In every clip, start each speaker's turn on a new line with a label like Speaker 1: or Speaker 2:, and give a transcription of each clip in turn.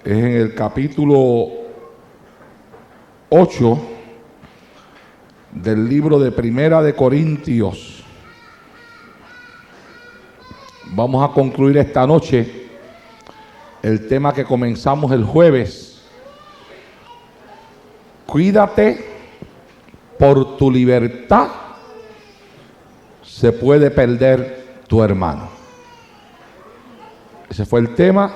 Speaker 1: es en el capítulo 8 del libro de Primera de Corintios. Vamos a concluir esta noche el tema que comenzamos el jueves. Cuídate, por tu libertad se puede perder tu hermano. Ese fue el tema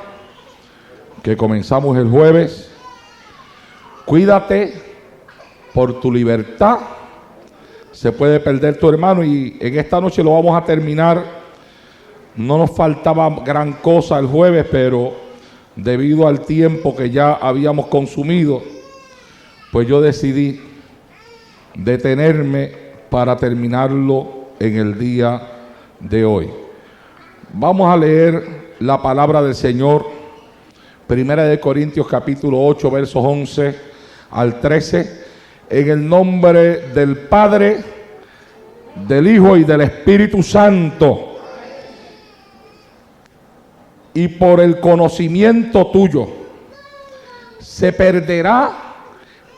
Speaker 1: que comenzamos el jueves. Cuídate, por tu libertad se puede perder tu hermano. Y en esta noche lo vamos a terminar. No nos faltaba gran cosa el jueves, pero debido al tiempo que ya habíamos consumido, pues yo decidí detenerme para terminarlo en el día de hoy. Vamos a leer la palabra del Señor, Primera de Corintios capítulo 8, versos 11 al 13, en el nombre del Padre, del Hijo y del Espíritu Santo. Y por el conocimiento tuyo se perderá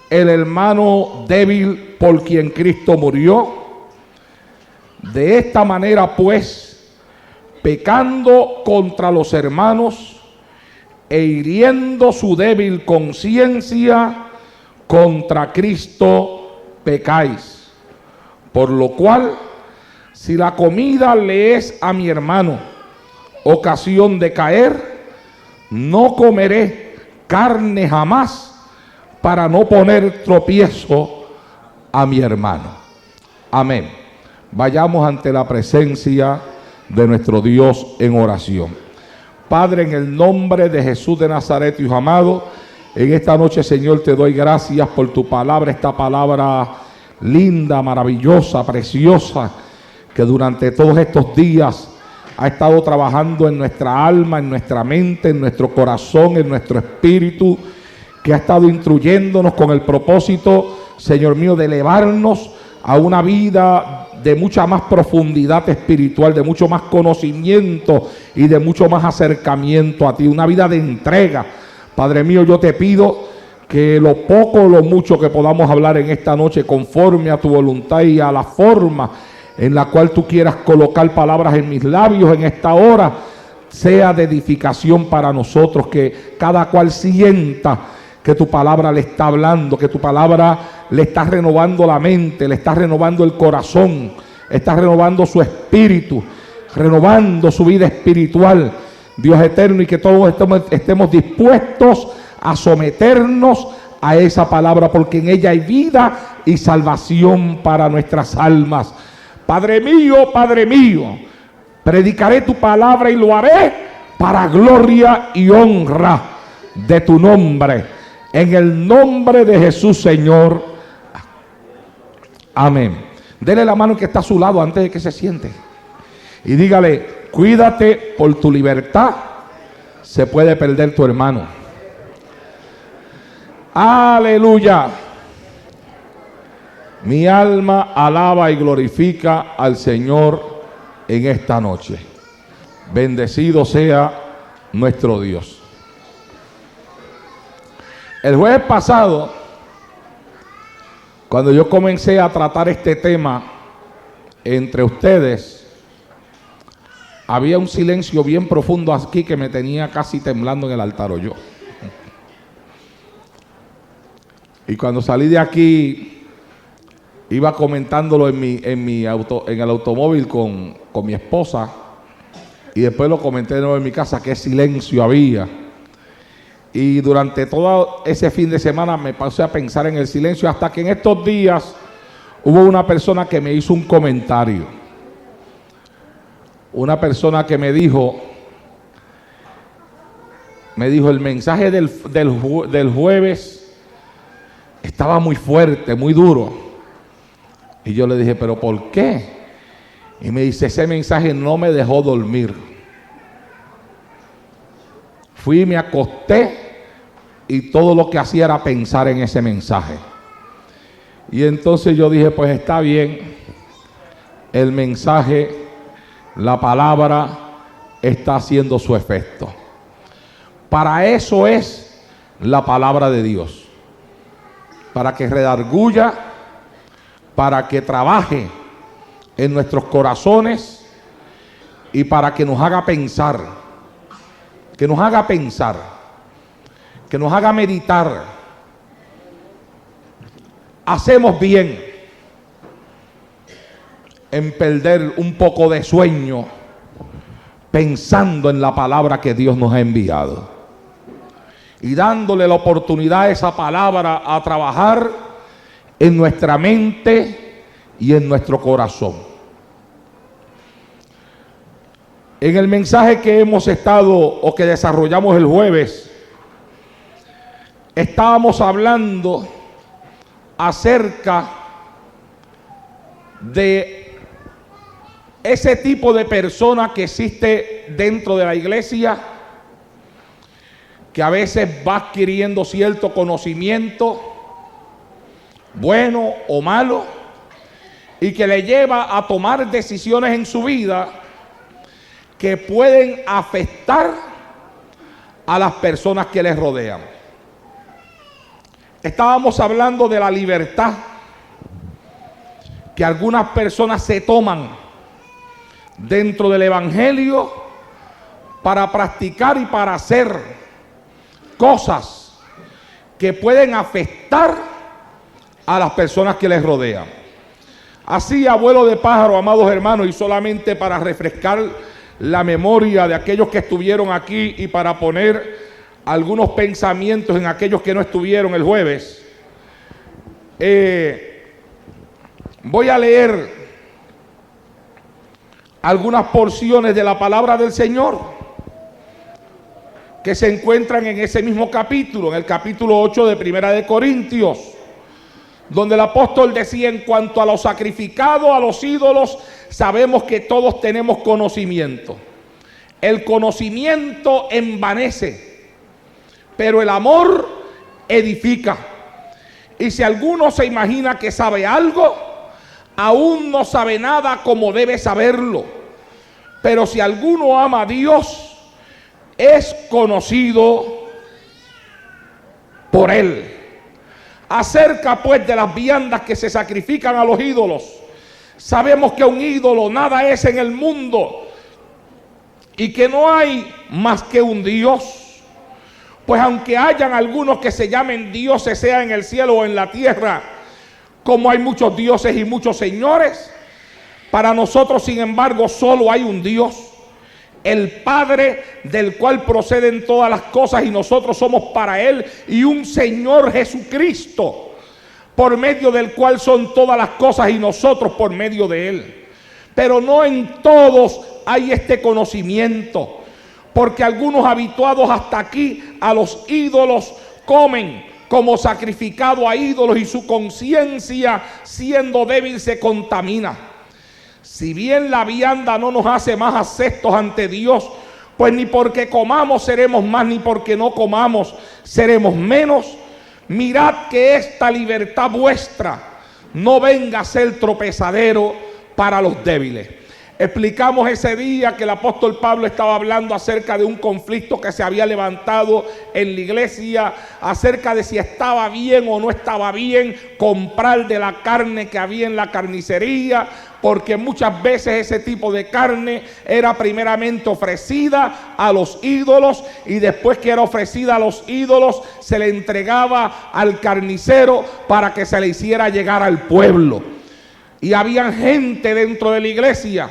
Speaker 1: el hermano débil por quien Cristo murió. De esta manera, pues, pecando contra los hermanos e hiriendo su débil conciencia, contra Cristo pecáis. Por lo cual, si la comida le es a mi hermano ocasión de caer, no comeré carne jamás para no poner tropiezo a mi hermano. Amén. Vayamos ante la presencia de nuestro Dios en oración. Padre, en el nombre de Jesús de Nazaret, Hijo amado, en esta noche, Señor, te doy gracias por tu palabra, esta palabra linda, maravillosa, preciosa, que durante todos estos días ha estado trabajando en nuestra alma, en nuestra mente, en nuestro corazón, en nuestro espíritu, que ha estado instruyéndonos con el propósito, Señor mío, de elevarnos a una vida de mucha más profundidad espiritual, de mucho más conocimiento y de mucho más acercamiento a ti, una vida de entrega. Padre mío, yo te pido que lo poco o lo mucho que podamos hablar en esta noche, conforme a tu voluntad y a la forma en la cual tú quieras colocar palabras en mis labios en esta hora, sea de edificación para nosotros, que cada cual sienta que tu palabra le está hablando, que tu palabra le está renovando la mente, le está renovando el corazón, está renovando su espíritu, renovando su vida espiritual, Dios eterno, y que todos estemos dispuestos a someternos a esa palabra, porque en ella hay vida y salvación para nuestras almas. Padre mío, predicaré tu palabra y lo haré para gloria y honra de tu nombre. En el nombre de Jesús, Señor. Amén. Dele la mano que está a su lado antes de que se siente. Y dígale, cuídate, por tu libertad se puede perder tu hermano. Aleluya. Mi alma alaba y glorifica al Señor en esta noche. Bendecido sea nuestro Dios. El jueves pasado, cuando yo comencé a tratar este tema entre ustedes, había un silencio bien profundo aquí que me tenía casi temblando en el altar, o yo. Y cuando salí de aquí, iba comentándolo en el automóvil con mi esposa, y después lo comenté de nuevo en mi casa, qué silencio había. Y durante todo ese fin de semana me pasé a pensar en el silencio, hasta que en estos días hubo una persona que me hizo un comentario. Una persona que me dijo, el mensaje del jueves estaba muy fuerte, muy duro. Y yo le dije, ¿pero por qué? Y me dice, ese mensaje no me dejó dormir. Fui y me acosté y todo lo que hacía era pensar en ese mensaje. Y entonces yo dije, pues está bien, el mensaje, la palabra está haciendo su efecto. Para eso es la palabra de Dios, para que redarguya, para que trabaje en nuestros corazones y para que nos haga pensar, que nos haga pensar, que nos haga meditar. Hacemos bien en perder un poco de sueño pensando en la palabra que Dios nos ha enviado y dándole la oportunidad a esa palabra a trabajar en nuestra mente y en nuestro corazón. En el mensaje que hemos estado o que desarrollamos el jueves, estábamos hablando acerca de ese tipo de persona que existe dentro de la iglesia, que a veces va adquiriendo cierto conocimiento, bueno o malo, y que le lleva a tomar decisiones en su vida que pueden afectar a las personas que les rodean. Estábamos hablando de la libertad que algunas personas se toman dentro del evangelio para practicar y para hacer cosas que pueden afectar a las personas que les rodean. Así, abuelo de pájaro, amados hermanos, y solamente para refrescar la memoria de aquellos que estuvieron aquí y para poner algunos pensamientos en aquellos que no estuvieron el jueves, voy a leer algunas porciones de la palabra del Señor que se encuentran en ese mismo capítulo, en el capítulo 8 de Primera de Corintios, donde el apóstol decía: en cuanto a lo sacrificado a los ídolos, sabemos que todos tenemos conocimiento. El conocimiento envanece, pero el amor edifica. Y si alguno se imagina que sabe algo, aún no sabe nada como debe saberlo. Pero si alguno ama a Dios, es conocido por Él. Acerca pues de las viandas que se sacrifican a los ídolos, sabemos que un ídolo nada es en el mundo y que no hay más que un Dios. Pues aunque hayan algunos que se llamen dioses, sea en el cielo o en la tierra, como hay muchos dioses y muchos señores, para nosotros, sin embargo, solo hay un Dios, el Padre, del cual proceden todas las cosas y nosotros somos para Él, y un Señor Jesucristo, por medio del cual son todas las cosas y nosotros por medio de Él. Pero no en todos hay este conocimiento, porque algunos habituados hasta aquí a los ídolos comen como sacrificado a ídolos y su conciencia, siendo débil, se contamina. Si bien la vianda no nos hace más aceptos ante Dios, pues ni porque comamos seremos más, ni porque no comamos seremos menos. Mirad que esta libertad vuestra no venga a ser tropezadero para los débiles. Explicamos ese día que el apóstol Pablo estaba hablando acerca de un conflicto que se había levantado en la iglesia, acerca de si estaba bien o no estaba bien comprar de la carne que había en la carnicería, porque muchas veces ese tipo de carne era primeramente ofrecida a los ídolos y después que era ofrecida a los ídolos se le entregaba al carnicero para que se le hiciera llegar al pueblo. Y había gente dentro de la iglesia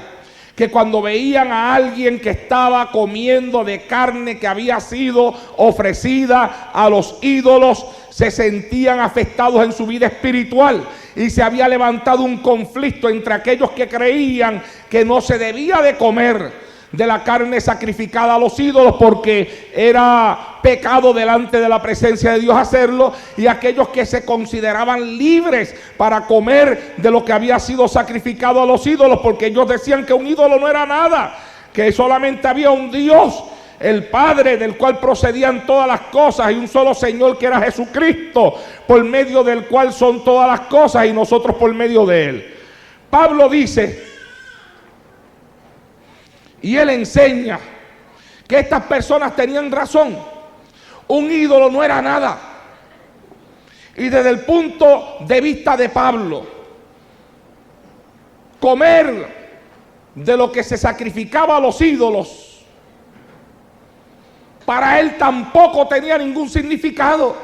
Speaker 1: que cuando veían a alguien que estaba comiendo de carne que había sido ofrecida a los ídolos, se sentían afectados en su vida espiritual. Y se había levantado un conflicto entre aquellos que creían que no se debía de comer de la carne sacrificada a los ídolos porque era pecado delante de la presencia de Dios hacerlo, y aquellos que se consideraban libres para comer de lo que había sido sacrificado a los ídolos, porque ellos decían que un ídolo no era nada, que solamente había un Dios, el Padre, del cual procedían todas las cosas, y un solo Señor que era Jesucristo, por medio del cual son todas las cosas y nosotros por medio de Él. Pablo dice, y él enseña, que estas personas tenían razón un ídolo no era nada. Y desde el punto de vista de Pablo, comer de lo que se sacrificaba a los ídolos, para él tampoco tenía ningún significado,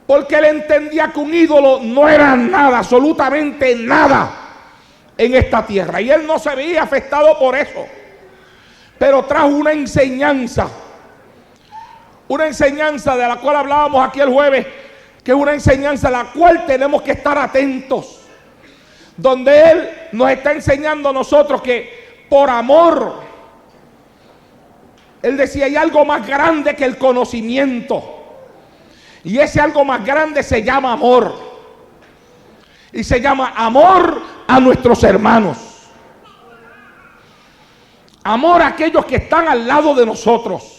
Speaker 1: porque él entendía que un ídolo no era nada, absolutamente nada en esta tierra, y él no se veía afectado por eso, pero trajo una enseñanza de la cual hablábamos aquí el jueves, que es una enseñanza a la cual tenemos que estar atentos, donde él nos está enseñando a nosotros que por amor, él decía, hay algo más grande que el conocimiento, y ese algo más grande se llama amor, y se llama amor a nuestros hermanos, amor a aquellos que están al lado de nosotros.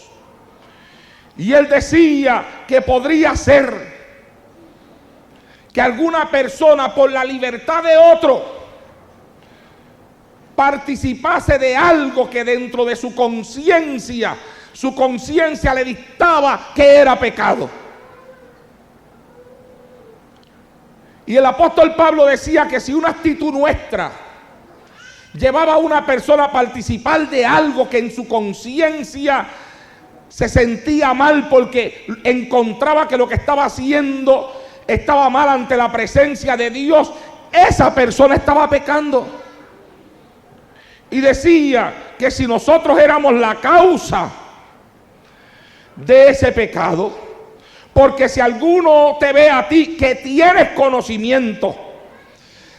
Speaker 1: Y él decía que podría ser que alguna persona, por la libertad de otro, participase de algo que dentro de su conciencia le dictaba que era pecado. Y el apóstol Pablo decía que si una actitud nuestra llevaba a una persona a participar de algo que en su conciencia se sentía mal, porque encontraba que lo que estaba haciendo estaba mal ante la presencia de Dios, esa persona estaba pecando. Y decía que si nosotros éramos la causa de ese pecado, porque si alguno te ve a ti que tienes conocimiento,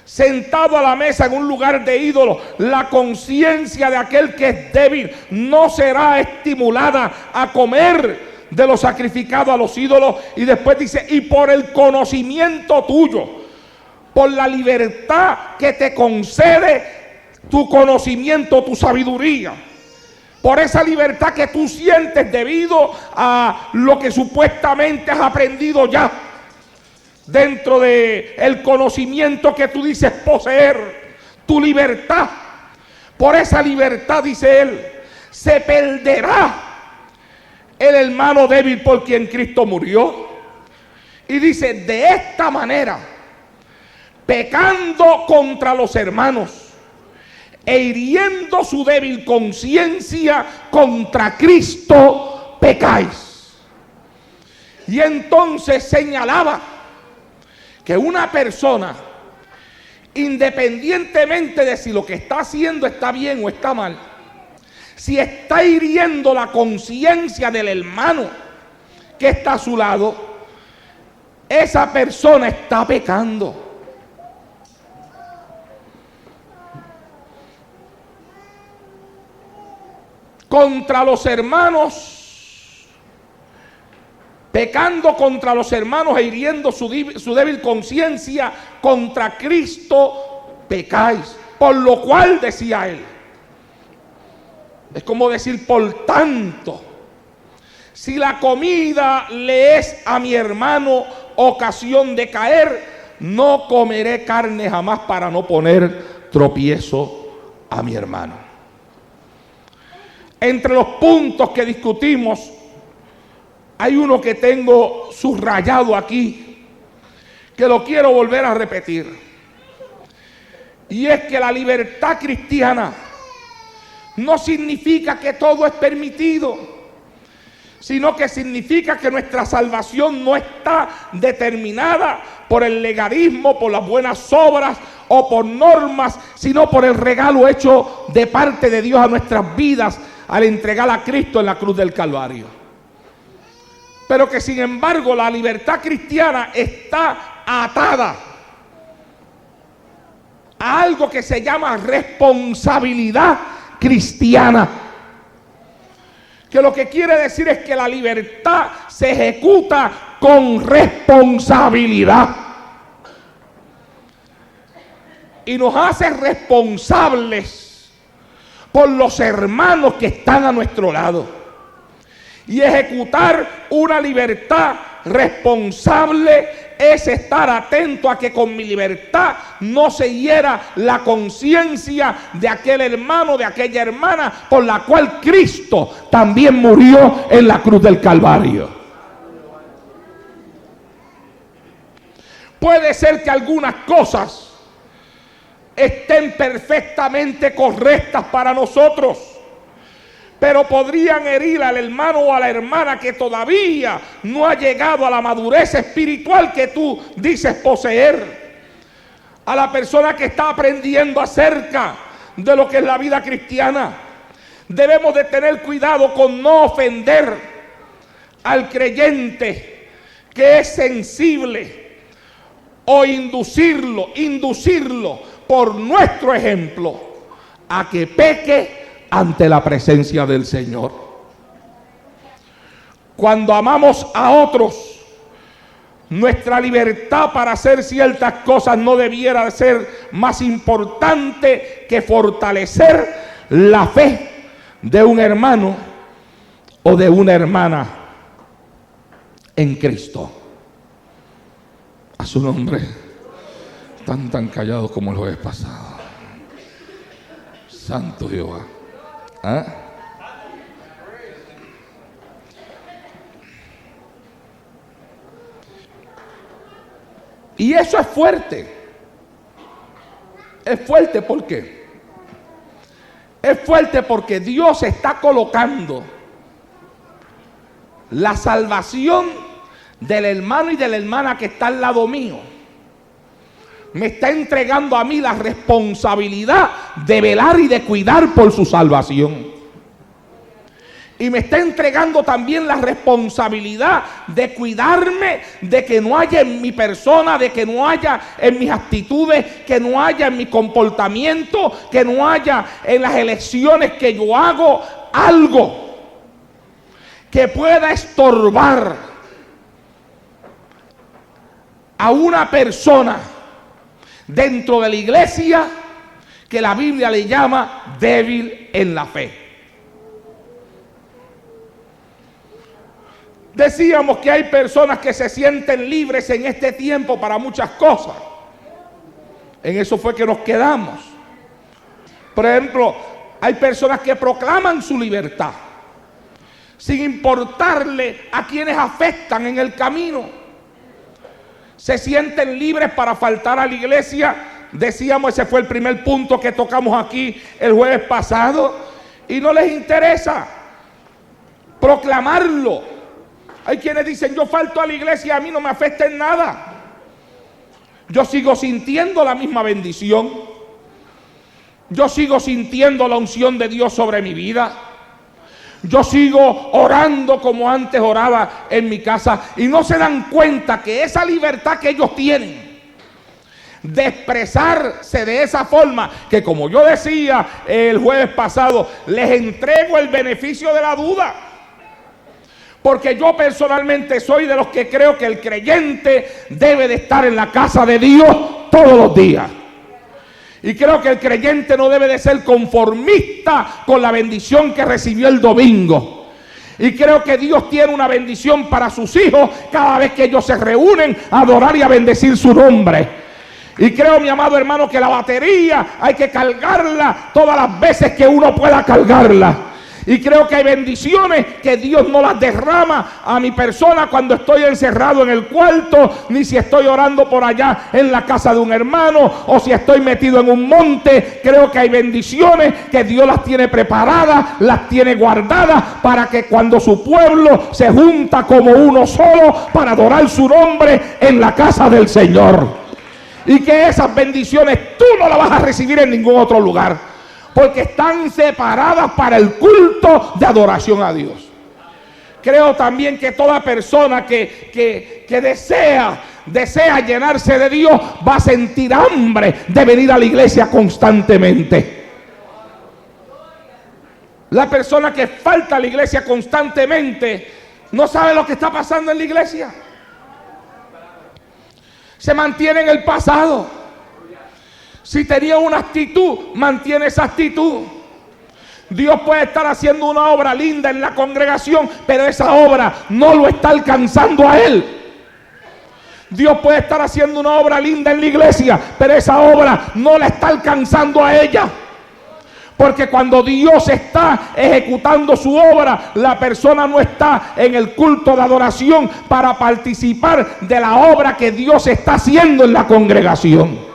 Speaker 1: sentado a la mesa en un lugar de ídolo, la conciencia de aquel que es débil no será estimulada a comer de lo sacrificado a los ídolos. Y después dice, y por el conocimiento tuyo, por la libertad que te concede tu conocimiento, tu sabiduría, por esa libertad que tú sientes debido a lo que supuestamente has aprendido ya, dentro de el conocimiento que tú dices poseer, tu libertad, por esa libertad, dice él, se perderá el hermano débil por quien Cristo murió. Y dice, de esta manera, pecando contra los hermanos e hiriendo su débil conciencia, contra Cristo pecáis. Y entonces señalaba que una persona, independientemente de si lo que está haciendo está bien o está mal, si está hiriendo la conciencia del hermano que está a su lado, esa persona está pecando. Contra los hermanos, pecando contra los hermanos e hiriendo su débil conciencia, contra Cristo pecáis. Por lo cual, decía él, es como decir, por tanto, si la comida le es a mi hermano ocasión de caer, no comeré carne jamás para no poner tropiezo a mi hermano. Entre los puntos que discutimos, hay uno que tengo subrayado aquí, que lo quiero volver a repetir. Y es que la libertad cristiana no significa que todo es permitido, sino que significa que nuestra salvación no está determinada por el legalismo, por las buenas obras o por normas, sino por el regalo hecho de parte de Dios a nuestras vidas al entregar a Cristo en la cruz del Calvario. Pero que sin embargo la libertad cristiana está atada a algo que se llama responsabilidad cristiana, que lo que quiere decir es que la libertad se ejecuta con responsabilidad y nos hace responsables por los hermanos que están a nuestro lado. Y ejecutar una libertad responsable es estar atento a que con mi libertad no se hiera la conciencia de aquel hermano, de aquella hermana por la cual Cristo también murió en la cruz del Calvario. Puede ser que algunas cosas estén perfectamente correctas para nosotros, pero podrían herir al hermano o a la hermana que todavía no ha llegado a la madurez espiritual que tú dices poseer. A la persona que está aprendiendo acerca de lo que es la vida cristiana. Debemos de tener cuidado con no ofender al creyente que es sensible, o inducirlo por nuestro ejemplo a que peque ante la presencia del Señor. Cuando amamos a otros, nuestra libertad para hacer ciertas cosas no debiera ser más importante que fortalecer la fe de un hermano o de una hermana en Cristo. A su nombre. Están tan callados como el jueves pasado. Santo Jehová. ¿Ah? Y eso es fuerte. Es fuerte, ¿por qué? Es fuerte porque Dios está colocando la salvación del hermano y de la hermana que está al lado mío. Me está entregando a mí la responsabilidad de velar y de cuidar por su salvación. Y me está entregando también la responsabilidad de cuidarme de que no haya en mi persona, de que no haya en mis actitudes, que no haya en mi comportamiento, que no haya en las elecciones que yo hago algo que pueda estorbar a una persona dentro de la iglesia que la Biblia le llama débil en la fe. Decíamos que hay personas que se sienten libres en este tiempo para muchas cosas. En eso fue que nos quedamos. Por ejemplo, hay personas que proclaman su libertad sin importarle a quienes afectan en el camino. Se sienten libres para faltar a la iglesia. Decíamos, ese fue el primer punto que tocamos aquí el jueves pasado. Y no les interesa proclamarlo. Hay quienes dicen, yo falto a la iglesia, a mí no me afecta en nada. Yo sigo sintiendo la misma bendición. Yo sigo sintiendo la unción de Dios sobre mi vida. Yo sigo orando como antes oraba en mi casa. Y no se dan cuenta que esa libertad que ellos tienen de expresarse de esa forma, que como yo decía el jueves pasado, les entrego el beneficio de la duda. Porque yo personalmente soy de los que creo que el creyente debe de estar en la casa de Dios todos los días. Y creo que el creyente no debe de ser conformista con la bendición que recibió el domingo. Y creo que Dios tiene una bendición para sus hijos cada vez que ellos se reúnen a adorar y a bendecir su nombre. Y creo, mi amado hermano, que la batería hay que cargarla todas las veces que uno pueda cargarla. Y creo que hay bendiciones que Dios no las derrama a mi persona cuando estoy encerrado en el cuarto, ni si estoy orando por allá en la casa de un hermano, o si estoy metido en un monte. Creo que hay bendiciones que Dios las tiene preparadas, las tiene guardadas, para que cuando su pueblo se junta como uno solo para adorar su nombre en la casa del Señor. Y que esas bendiciones tú no las vas a recibir en ningún otro lugar, porque están separadas para el culto de adoración a Dios. Creo también que toda persona que desea llenarse de Dios va a sentir hambre de venir a la iglesia constantemente. La persona que falta a la iglesia constantemente no sabe lo que está pasando en la iglesia. Se mantiene en el pasado. Si tenía una actitud, mantiene esa actitud. Dios puede estar haciendo una obra linda en la congregación, pero esa obra no lo está alcanzando a él. Dios puede estar haciendo una obra linda en la iglesia, pero esa obra no la está alcanzando a ella. Porque cuando Dios está ejecutando su obra, la persona no está en el culto de adoración para participar de la obra que Dios está haciendo en la congregación.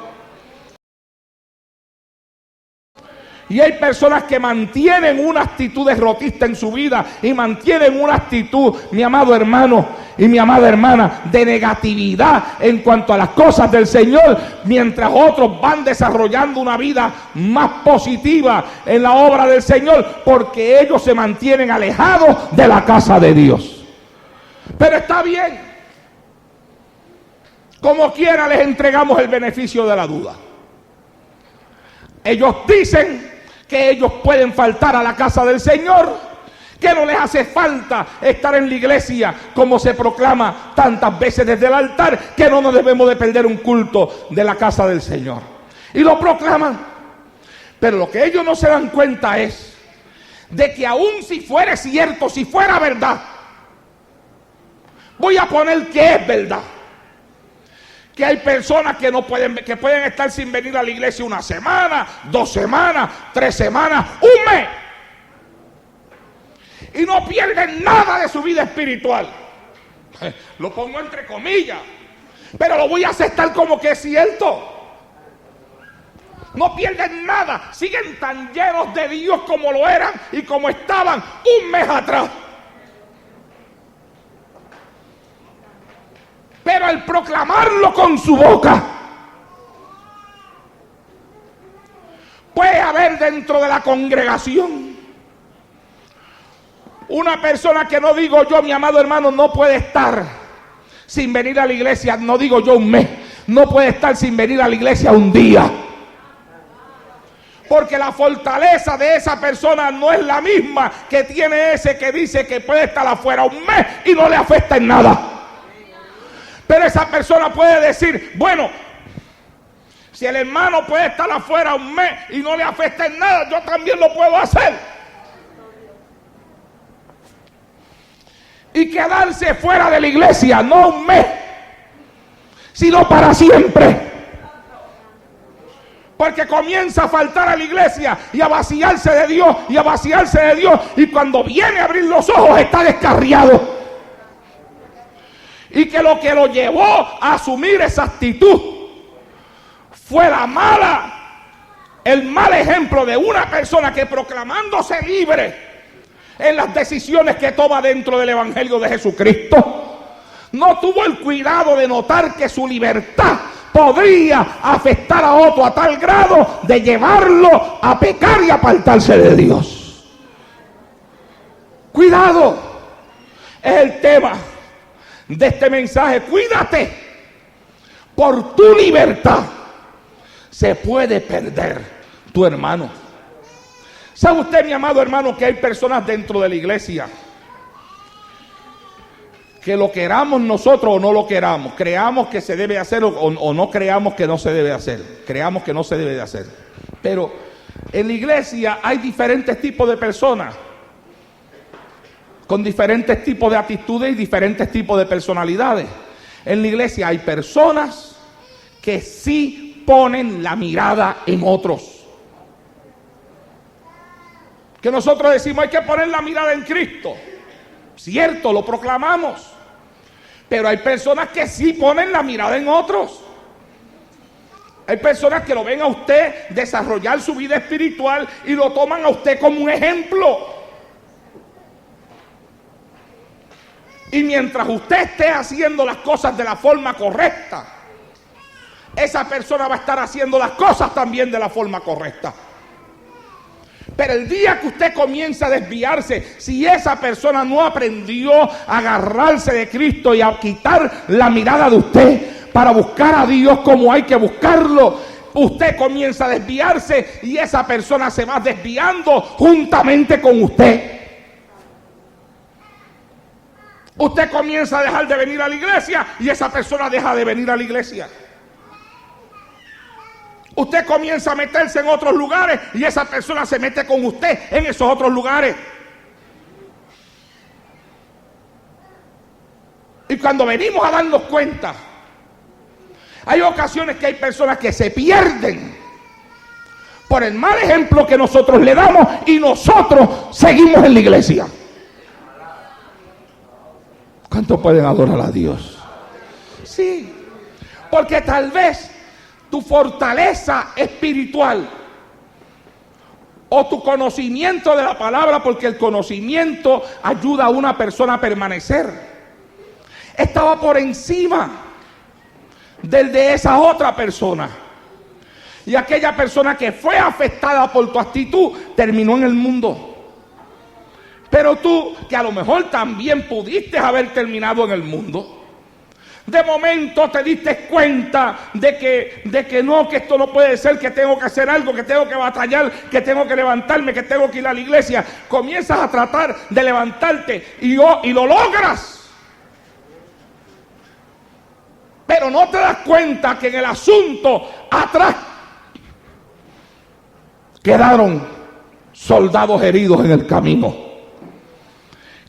Speaker 1: Y hay personas que mantienen una actitud derrotista en su vida y mantienen una actitud, mi amado hermano y mi amada hermana, de negatividad en cuanto a las cosas del Señor, mientras otros van desarrollando una vida más positiva en la obra del Señor, porque ellos se mantienen alejados de la casa de Dios. Pero está bien, como quiera les entregamos el beneficio de la duda. Ellos dicen que ellos pueden faltar a la casa del Señor, que no les hace falta estar en la iglesia como se proclama tantas veces desde el altar, que no nos debemos de perder un culto de la casa del Señor. Y lo proclaman. Pero lo que ellos no se dan cuenta es de que aun si fuera cierto, si fuera verdad, voy a poner que es verdad, que hay personas que que pueden estar sin venir a la iglesia una semana, 2 semanas, 3 semanas, un mes, y no pierden nada de su vida espiritual. Lo pongo entre comillas, pero lo voy a aceptar como que es cierto. No pierden nada, siguen tan llenos de Dios como lo eran y como estaban un mes atrás. Pero al proclamarlo con su boca, puede haber dentro de la congregación una persona que, no digo yo, mi amado hermano, no puede estar sin venir a la iglesia, no digo yo un mes, no puede estar sin venir a la iglesia un día. Porque la fortaleza de esa persona no es la misma que tiene ese que dice que puede estar afuera un mes y no le afecta en nada. Pero esa persona puede decir, bueno, si el hermano puede estar afuera un mes y no le afecta en nada, yo también lo puedo hacer. Y quedarse fuera de la iglesia, no un mes, sino para siempre. Porque comienza a faltar a la iglesia y a vaciarse de Dios y a vaciarse de Dios. Y cuando viene a abrir los ojos está descarriado. Y que lo llevó a asumir esa actitud fue el mal ejemplo de una persona que, proclamándose libre en las decisiones que toma dentro del Evangelio de Jesucristo, no tuvo el cuidado de notar que su libertad podría afectar a otro a tal grado de llevarlo a pecar y apartarse de Dios. Cuidado, es el tema de este mensaje. Cuídate, por tu libertad se puede perder tu hermano. ¿Sabe usted, mi amado hermano, que hay personas dentro de la iglesia que lo queramos nosotros o no lo queramos, creamos que se debe hacer o no creamos que no se debe hacer, creamos que no se debe de hacer? Pero en la iglesia hay diferentes tipos de personas con diferentes tipos de actitudes y diferentes tipos de personalidades. En la iglesia hay personas que sí ponen la mirada en otros. Que nosotros decimos hay que poner la mirada en Cristo. Cierto, lo proclamamos. Pero hay personas que sí ponen la mirada en otros. Hay personas que lo ven a usted desarrollar su vida espiritual y lo toman a usted como un ejemplo. Y mientras usted esté haciendo las cosas de la forma correcta, esa persona va a estar haciendo las cosas también de la forma correcta. Pero el día que usted comienza a desviarse, si esa persona no aprendió a agarrarse de Cristo y a quitar la mirada de usted para buscar a Dios como hay que buscarlo, usted comienza a desviarse y esa persona se va desviando juntamente con usted. Usted comienza a dejar de venir a la iglesia y esa persona deja de venir a la iglesia. Usted comienza a meterse en otros lugares y esa persona se mete con usted en esos otros lugares. Y cuando venimos a darnos cuenta, hay ocasiones que hay personas que se pierden por el mal ejemplo que nosotros le damos y nosotros seguimos en la iglesia. ¿Cuántos pueden adorar a Dios? Sí, porque tal vez tu fortaleza espiritual o tu conocimiento de la palabra, porque el conocimiento ayuda a una persona a permanecer, estaba por encima del de esa otra persona. Y aquella persona que fue afectada por tu actitud terminó en el mundo. Pero tú, que a lo mejor también pudiste haber terminado en el mundo, de momento te diste cuenta de que no, que esto no puede ser, que tengo que hacer algo, que tengo que batallar, que tengo que levantarme, que tengo que ir a la iglesia. Comienzas a tratar de levantarte y lo logras. Pero no te das cuenta que en el asunto atrás quedaron soldados heridos en el camino.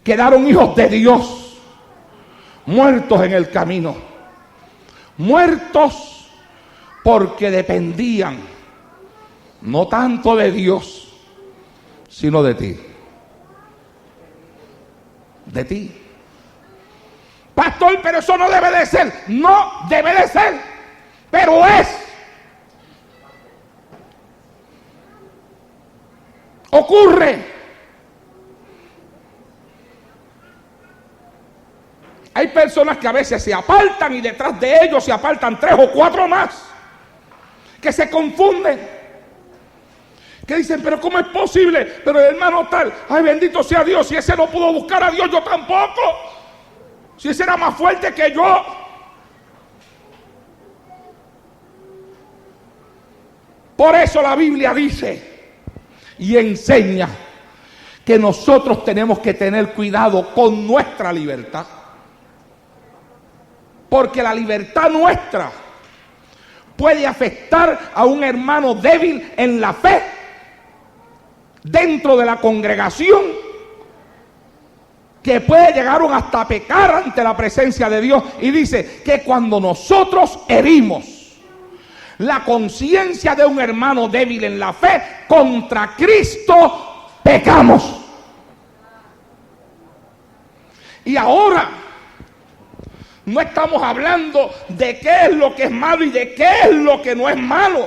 Speaker 1: Quedaron hijos de Dios muertos en el camino. Muertos porque dependían no tanto de Dios, sino de ti. De ti. Pastor, pero eso no debe de ser. No debe de ser, pero es. Ocurre. Hay personas que a veces se apartan y detrás de ellos se apartan 3 o 4 más, que se confunden, que dicen, pero ¿cómo es posible? Pero el hermano tal, ay, bendito sea Dios, si ese no pudo buscar a Dios, yo tampoco. Si ese era más fuerte que yo. Por eso la Biblia dice y enseña que nosotros tenemos que tener cuidado con nuestra libertad. Porque la libertad nuestra puede afectar a un hermano débil en la fe dentro de la congregación, que puede llegar hasta pecar ante la presencia de Dios. Y dice que cuando nosotros herimos la conciencia de un hermano débil en la fe, contra Cristo pecamos. Y ahora no estamos hablando de qué es lo que es malo y de qué es lo que no es malo.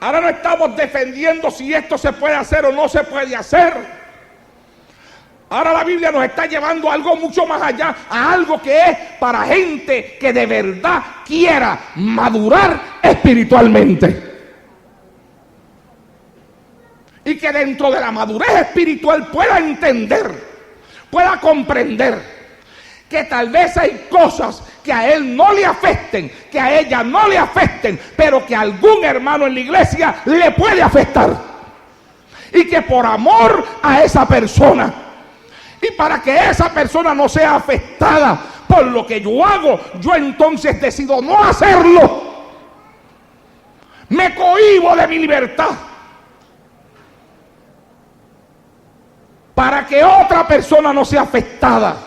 Speaker 1: Ahora no estamos defendiendo si esto se puede hacer o no se puede hacer. Ahora la Biblia nos está llevando a algo mucho más allá, a algo que es para gente que de verdad quiera madurar espiritualmente. Y que dentro de la madurez espiritual pueda entender, pueda comprender que tal vez hay cosas que a él no le afecten, que a ella no le afecten, pero que a algún hermano en la iglesia le puede afectar. Y que por amor a esa persona, y para que esa persona no sea afectada por lo que yo hago, yo entonces decido no hacerlo. Me cohíbo de mi libertad para que otra persona no sea afectada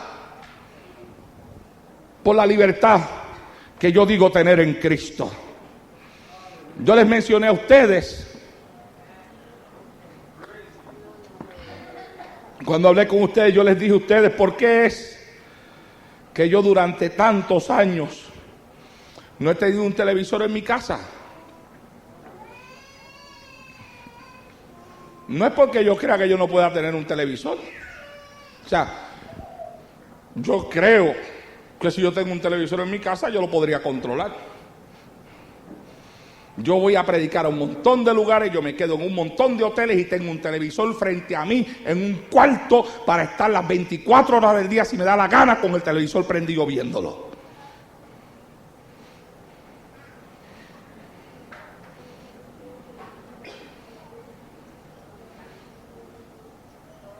Speaker 1: por la libertad que yo digo tener en Cristo. Yo les mencioné a ustedes, cuando hablé con ustedes, yo les dije a ustedes por qué es que yo durante tantos años no he tenido un televisor en mi casa. No es porque yo crea que yo no pueda tener un televisor. O sea, yo creo que si yo tengo un televisor en mi casa, yo lo podría controlar. Yo voy a predicar a un montón de lugares, yo me quedo en un montón de hoteles y tengo un televisor frente a mí en un cuarto para estar las 24 horas del día, si me da la gana, con el televisor prendido viéndolo.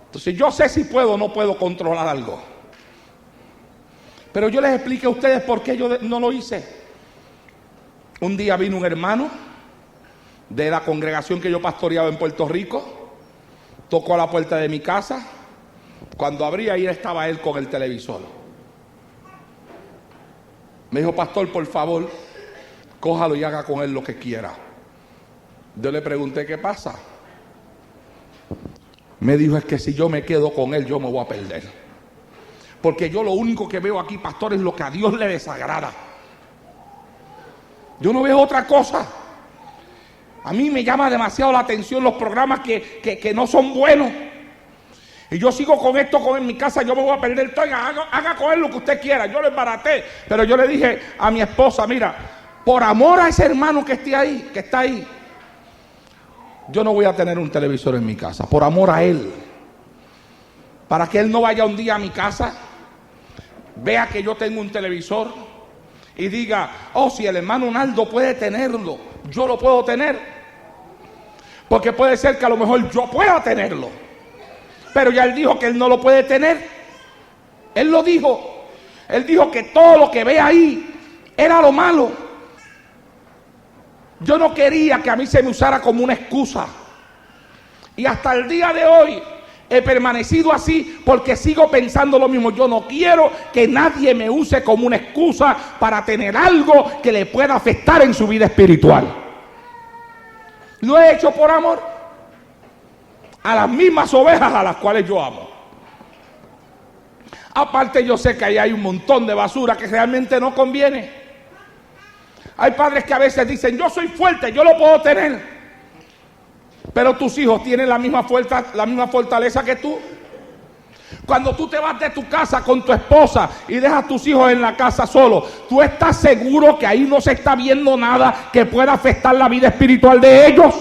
Speaker 1: Entonces yo sé si puedo o no puedo controlar algo. Pero yo les expliqué a ustedes por qué yo no lo hice. Un día vino un hermano de la congregación que yo pastoreaba en Puerto Rico, tocó a la puerta de mi casa. Cuando abrí, ahí estaba él con el televisor. Me dijo: pastor, por favor, cójalo y haga con él lo que quiera. Yo le pregunté: ¿qué pasa? Me dijo: es que si yo me quedo con él, yo me voy a perder. Porque yo lo único que veo aquí, pastor, es lo que a Dios le desagrada. Yo no veo otra cosa. A mí me llama demasiado la atención los programas que no son buenos. Y yo sigo con esto en mi casa, yo me voy a perder todo. Haga con él lo que usted quiera. Yo lo embaraté. Pero yo le dije a mi esposa: mira, por amor a ese hermano que está ahí, yo no voy a tener un televisor en mi casa. Por amor a él. Para que él no vaya un día a mi casa, vea que yo tengo un televisor y diga: oh, si el hermano Naldo puede tenerlo, yo lo puedo tener. Porque puede ser que a lo mejor yo pueda tenerlo, pero ya él dijo que él no lo puede tener. Él lo dijo. Él dijo que todo lo que ve ahí era lo malo. Yo no quería que a mí se me usara como una excusa. Y hasta el día de hoy he permanecido así, porque sigo pensando lo mismo. Yo no quiero que nadie me use como una excusa para tener algo que le pueda afectar en su vida espiritual. Lo he hecho por amor a las mismas ovejas a las cuales yo amo. Aparte, yo sé que ahí hay un montón de basura que realmente no conviene. Hay padres que a veces dicen: yo soy fuerte, yo lo puedo tener. Pero tus hijos tienen la misma fortaleza que tú. Cuando tú te vas de tu casa con tu esposa y dejas a tus hijos en la casa solos, tú estás seguro que ahí no se está viendo nada que pueda afectar la vida espiritual de ellos.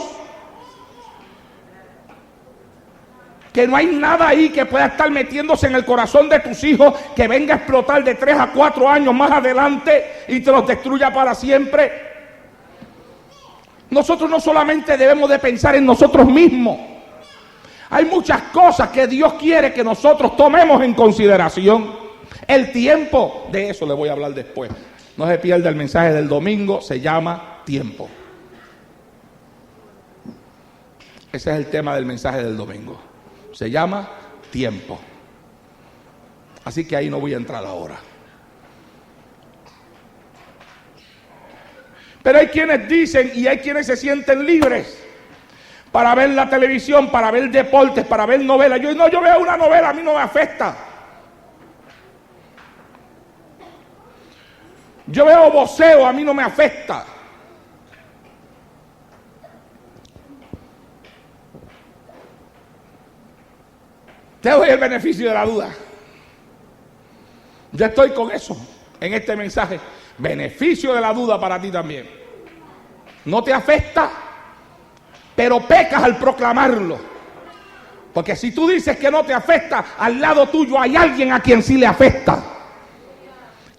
Speaker 1: Que no hay nada ahí que pueda estar metiéndose en el corazón de tus hijos, que venga a explotar de 3 a 4 años más adelante y te los destruya para siempre. Nosotros no solamente debemos de pensar en nosotros mismos. Hay muchas cosas que Dios quiere que nosotros tomemos en consideración. El tiempo, de eso le voy a hablar después. No se pierda el mensaje del domingo, se llama tiempo. Ese es el tema del mensaje del domingo. Se llama tiempo. Así que ahí no voy a entrar ahora. Pero hay quienes dicen y hay quienes se sienten libres para ver la televisión, para ver deportes, para ver novelas. Yo veo una novela, a mí no me afecta. Yo veo boxeo, a mí no me afecta. Te doy el beneficio de la duda. Yo estoy con eso en este mensaje. Beneficio de la duda para ti también. No te afecta, pero pecas al proclamarlo. Porque si tú dices que no te afecta, al lado tuyo hay alguien a quien sí le afecta,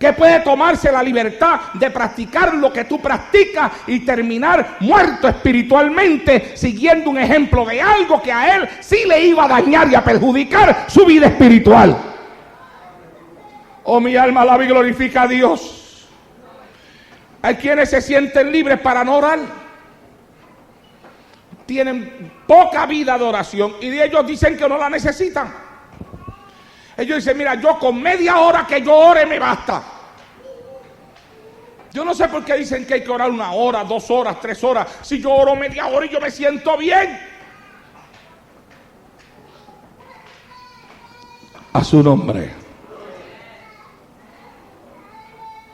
Speaker 1: que puede tomarse la libertad de practicar lo que tú practicas y terminar muerto espiritualmente, siguiendo un ejemplo de algo que a él sí le iba a dañar y a perjudicar su vida espiritual. Oh, mi alma alaba y glorifica a Dios. Hay quienes se sienten libres para no orar. Tienen poca vida de oración y ellos dicen que no la necesitan. Ellos dicen: mira, yo con media hora que yo ore me basta. Yo no sé por qué dicen que hay que orar 1 hora, 2 horas, 3 horas. Si yo oro media hora y yo me siento bien. A su nombre.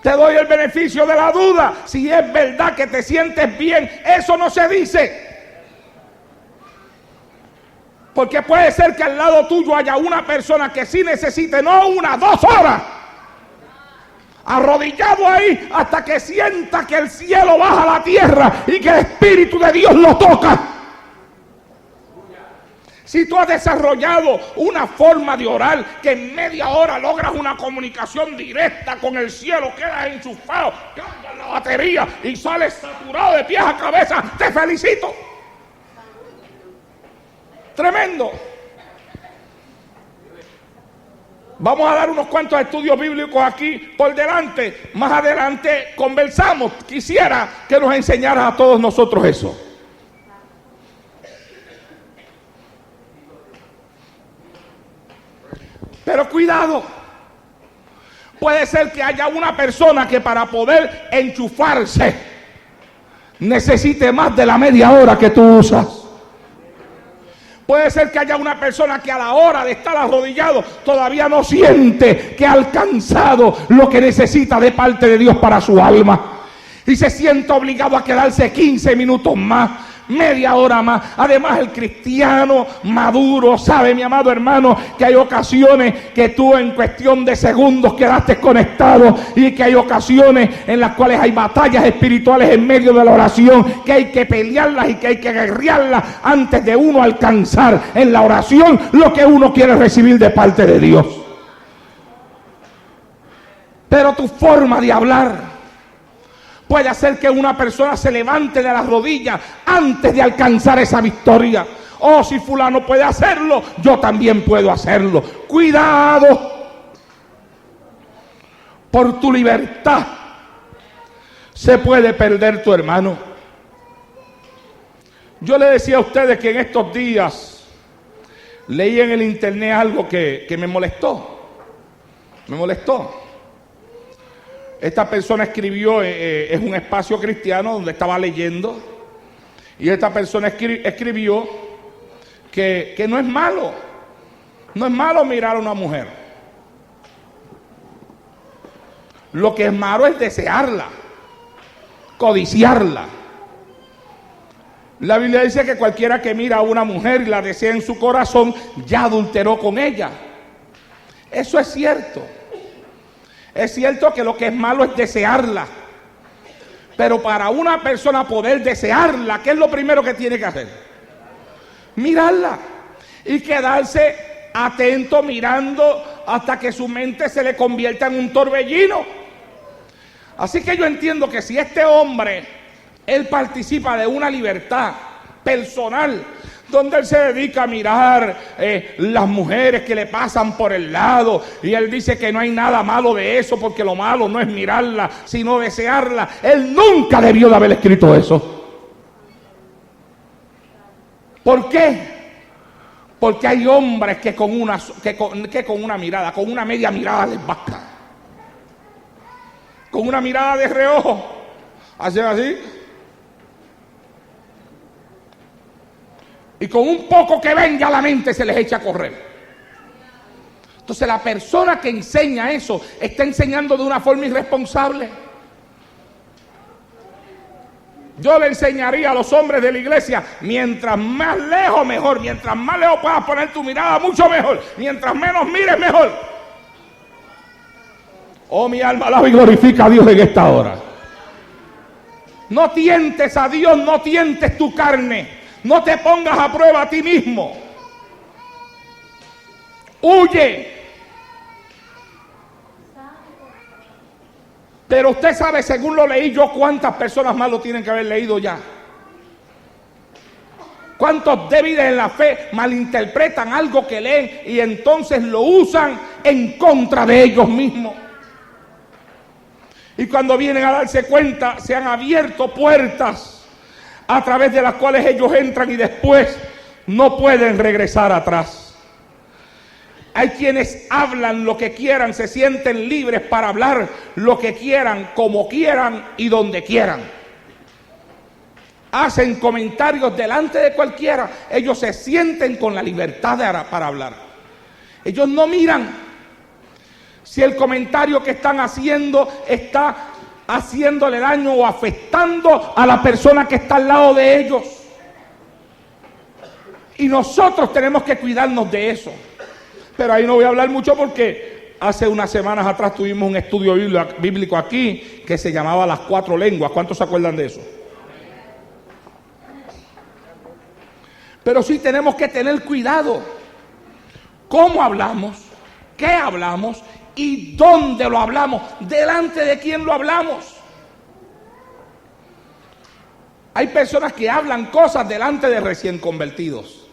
Speaker 1: Te doy el beneficio de la duda. Si es verdad que te sientes bien, eso no se dice. Porque puede ser que al lado tuyo haya una persona que sí necesite, no 1, 2 horas, arrodillado ahí hasta que sienta que el cielo baja a la tierra y que el Espíritu de Dios lo toca. Si tú has desarrollado una forma de orar que en media hora logras una comunicación directa con el cielo, quedas enchufado, cargas la batería y sales saturado de pies a cabeza, te felicito. Tremendo. Vamos a dar unos cuantos estudios bíblicos aquí por delante. Más adelante conversamos. Quisiera que nos enseñara a todos nosotros eso. Pero cuidado. Puede ser que haya una persona que para poder enchufarse necesite más de la media hora que tú usas. Puede ser que haya una persona que a la hora de estar arrodillado todavía no siente que ha alcanzado lo que necesita de parte de Dios para su alma. Y se siente obligado a quedarse 15 minutos más, media hora más. Además, el cristiano maduro sabe, mi amado hermano, que hay ocasiones que tú en cuestión de segundos quedaste conectado, y que hay ocasiones en las cuales hay batallas espirituales en medio de la oración, que hay que pelearlas y que hay que guerrearlas antes de uno alcanzar en la oración lo que uno quiere recibir de parte de Dios. Pero tu forma de hablar puede hacer que una persona se levante de las rodillas antes de alcanzar esa victoria. Oh, si fulano puede hacerlo, yo también puedo hacerlo. Cuidado. Por tu libertad se puede perder tu hermano. Yo le decía a ustedes que en estos días leí en el internet algo que me molestó. Me molestó. Esta persona escribió, es un espacio cristiano donde estaba leyendo, y esta persona escribió que no es malo mirar a una mujer. Lo que es malo es desearla, codiciarla. La Biblia dice que cualquiera que mira a una mujer y la desea en su corazón, ya adulteró con ella. Eso es cierto. Es cierto que lo que es malo es desearla. Pero para una persona poder desearla, ¿qué es lo primero que tiene que hacer? Mirarla. Y quedarse atento mirando hasta que su mente se le convierta en un torbellino. Así que yo entiendo que si este hombre, él participa de una libertad personal, donde él se dedica a mirar las mujeres que le pasan por el lado, y él dice que no hay nada malo de eso, porque lo malo no es mirarla, sino desearla. Él nunca debió de haber escrito eso. ¿Por qué? Porque hay hombres que con una mirada, con una media mirada les basta. Con una mirada de reojo, hacen así. Y con un poco que venga a la mente se les echa a correr. Entonces la persona que enseña eso está enseñando de una forma irresponsable. Yo le enseñaría a los hombres de la iglesia, mientras más lejos mejor. Mientras más lejos puedas poner tu mirada, mucho mejor. Mientras menos mires, mejor. Oh, mi alma alaba y glorifica a Dios en esta hora. No tientes a Dios, no tientes tu carne. No te pongas a prueba a ti mismo. Huye. Pero usted sabe, según lo leí yo, cuántas personas más lo tienen que haber leído ya. Cuántos débiles en la fe malinterpretan algo que leen y entonces lo usan en contra de ellos mismos. Y cuando vienen a darse cuenta, se han abierto puertas a través de las cuales ellos entran y después no pueden regresar atrás. Hay quienes hablan lo que quieran, se sienten libres para hablar lo que quieran, como quieran y donde quieran. Hacen comentarios delante de cualquiera. Ellos se sienten con la libertad para hablar. Ellos no miran si el comentario que están haciendo está haciéndole daño o afectando a la persona que está al lado de ellos. Y nosotros tenemos que cuidarnos de eso. Pero ahí no voy a hablar mucho porque hace unas semanas atrás tuvimos un estudio bíblico aquí que se llamaba Las 4 lenguas. ¿Cuántos se acuerdan de eso? Pero sí tenemos que tener cuidado. ¿Cómo hablamos? ¿Qué hablamos? ¿Y dónde lo hablamos? ¿Delante de quién lo hablamos? Hay personas que hablan cosas delante de recién convertidos,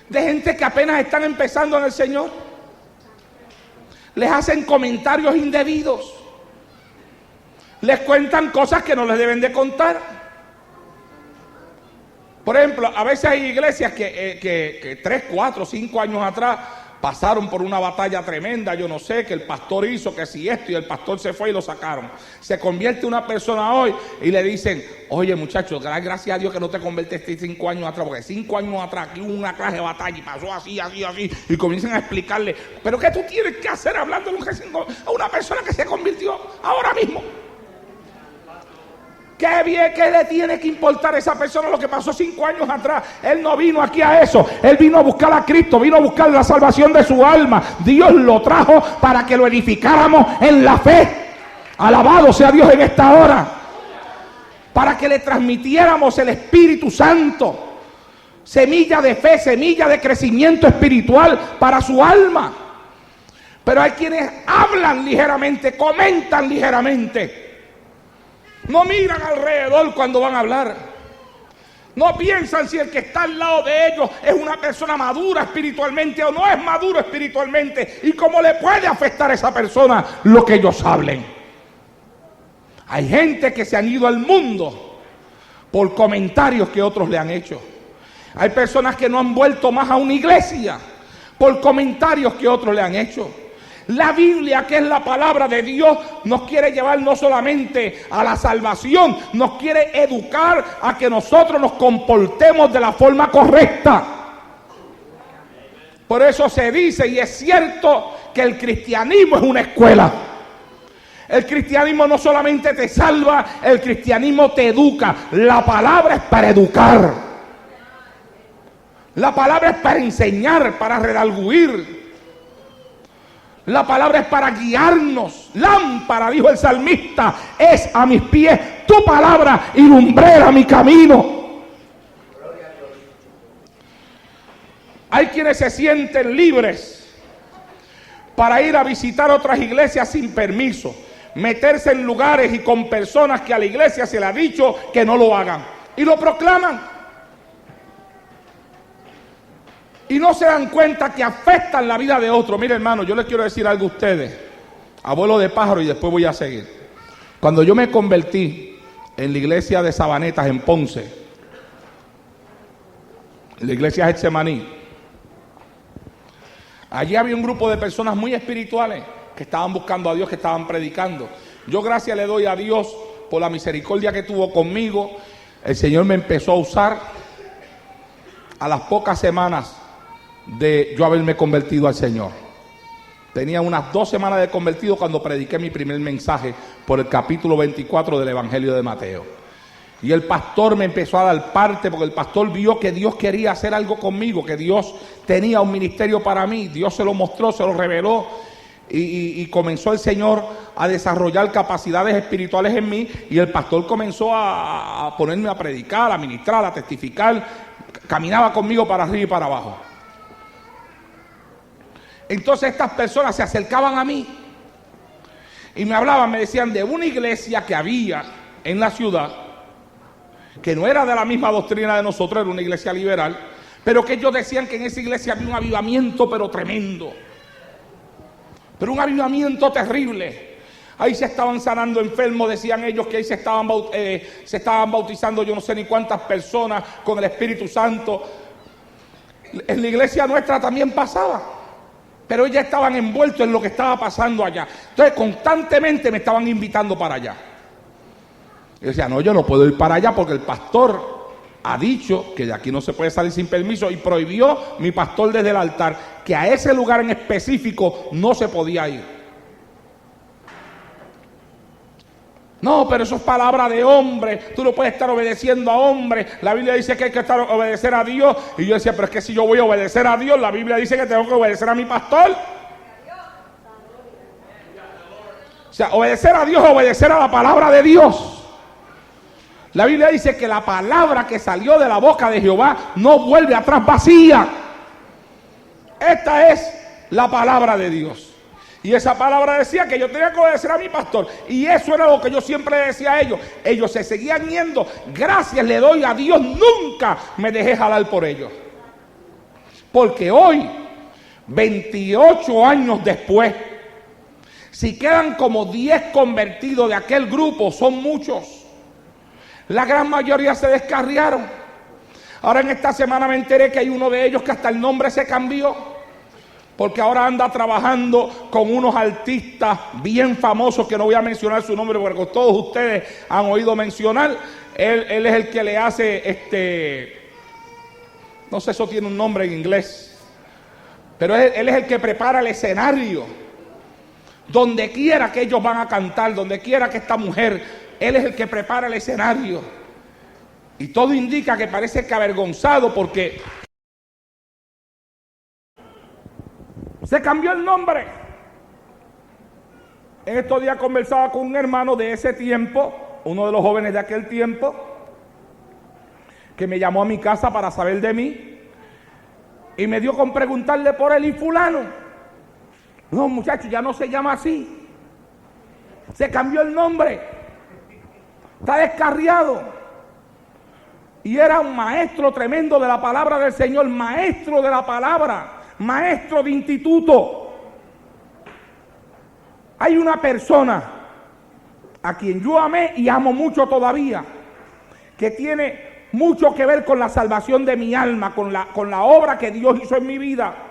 Speaker 1: de gente que apenas están empezando en el Señor. les hacen comentarios indebidos, les cuentan cosas que no les deben de contar. Por ejemplo, a veces hay iglesias que 3, 4, 5 años atrás pasaron por una batalla tremenda, yo no sé, que el pastor hizo, que si esto, y el pastor se fue y lo sacaron. Se convierte una persona hoy y le dicen, oye muchachos, gracias a Dios que no te convertiste 5 años atrás, porque 5 años atrás aquí hubo una clase de batalla y pasó así, y comienzan a explicarle, pero ¿qué tú tienes que hacer hablando a una persona que se convirtió ahora mismo? ¿Qué bien que le tiene que importar a esa persona lo que pasó 5 años atrás? Él no vino aquí a eso. Él vino a buscar a Cristo, vino a buscar la salvación de su alma. Dios lo trajo para que lo edificáramos en la fe. Alabado sea Dios en esta hora. Para que le transmitiéramos el Espíritu Santo. Semilla de fe, semilla de crecimiento espiritual para su alma. Pero hay quienes hablan ligeramente, comentan ligeramente. No miran alrededor cuando van a hablar. No piensan si el que está al lado de ellos es una persona madura espiritualmente o no es maduro espiritualmente, y cómo le puede afectar a esa persona lo que ellos hablen. Hay gente que se han ido al mundo por comentarios que otros le han hecho. Hay personas que no han vuelto más a una iglesia por comentarios que otros le han hecho. La Biblia, que es la palabra de Dios, nos quiere llevar no solamente a la salvación, nos quiere educar a que nosotros nos comportemos de la forma correcta. Por eso se dice, y es cierto, que el cristianismo es una escuela. El cristianismo no solamente te salva, el cristianismo te educa. La palabra es para educar. La palabra es para enseñar, para redarguir. La palabra es para guiarnos. Lámpara, dijo el salmista, es a mis pies tu palabra y lumbrera mi camino. Hay quienes se sienten libres para ir a visitar otras iglesias sin permiso, meterse en lugares y con personas que a la iglesia se le ha dicho que no lo hagan, y lo proclaman. Y no se dan cuenta que afectan la vida de otros. Mire, hermano, yo les quiero decir algo a ustedes, abuelo de pájaro, y después voy a seguir. Cuando yo me convertí en la iglesia de Sabanetas en Ponce, en la iglesia Getsemaní, allí había un grupo de personas muy espirituales que estaban buscando a Dios, que estaban predicando. Yo gracias le doy a Dios por la misericordia que tuvo conmigo. El Señor me empezó a usar a las pocas semanas de yo haberme convertido al Señor. Tenía unas 2 semanas de convertido cuando prediqué mi primer mensaje por el capítulo 24 del Evangelio de Mateo. Y el pastor me empezó a dar parte, porque el pastor vio que Dios quería hacer algo conmigo, que Dios tenía un ministerio para mí. Dios se lo mostró, se lo reveló, y comenzó el Señor a desarrollar capacidades espirituales en mí, y el pastor comenzó a ponerme a predicar, a ministrar, a testificar. Caminaba conmigo para arriba y para abajo. Entonces estas personas se acercaban a mí y me hablaban, me decían de una iglesia que había en la ciudad, que no era de la misma doctrina de nosotros, era una iglesia liberal, pero que ellos decían que en esa iglesia había un avivamiento pero tremendo, pero un avivamiento terrible. Ahí se estaban sanando enfermos, decían ellos que ahí se estaban bautizando yo no sé ni cuántas personas con el Espíritu Santo. En la iglesia nuestra también pasaba, pero ellos estaban envueltos en lo que estaba pasando allá. Entonces constantemente me estaban invitando para allá. Yo decía, no, yo no puedo ir para allá porque el pastor ha dicho que de aquí no se puede salir sin permiso, y prohibió mi pastor desde el altar que a ese lugar en específico no se podía ir. No, pero eso es palabra de hombre, tú no puedes estar obedeciendo a hombres. La Biblia dice que hay que obedecer a Dios. Y yo decía, pero es que si yo voy a obedecer a Dios, la Biblia dice que tengo que obedecer a mi pastor. O sea, obedecer a Dios, obedecer a la palabra de Dios. La Biblia dice que la palabra que salió de la boca de Jehová no vuelve atrás vacía. Esta es la palabra de Dios. Y esa palabra decía que yo tenía que obedecer a mi pastor. Y eso era lo que yo siempre decía a ellos. Ellos se seguían yendo. Gracias le doy a Dios, nunca me dejé jalar por ellos. Porque hoy, 28 años después, Si quedan como 10 convertidos de aquel grupo, son muchos. La gran mayoría se descarriaron. Ahora en esta semana me enteré que hay uno de ellos que hasta el nombre se cambió, porque ahora anda trabajando con unos artistas bien famosos, que no voy a mencionar su nombre porque todos ustedes han oído mencionar. Él es el que le hace, no sé, eso tiene un nombre en inglés, pero él es el que prepara el escenario. Donde quiera que ellos van a cantar, donde quiera que esta mujer, él es el que prepara el escenario. Y todo indica que parece que avergonzado porque se cambió el nombre. En estos días conversaba con un hermano de ese tiempo, uno de los jóvenes de aquel tiempo, que me llamó a mi casa para saber de mí y me dio con preguntarle por él y fulano. No, muchachos, ya no se llama así. Se cambió el nombre. Está descarriado. Y era un maestro tremendo de la palabra del Señor, maestro de la palabra, maestro de instituto. Hay una persona a quien yo amé y amo mucho todavía, que tiene mucho que ver con la salvación de mi alma, con la obra que Dios hizo en mi vida.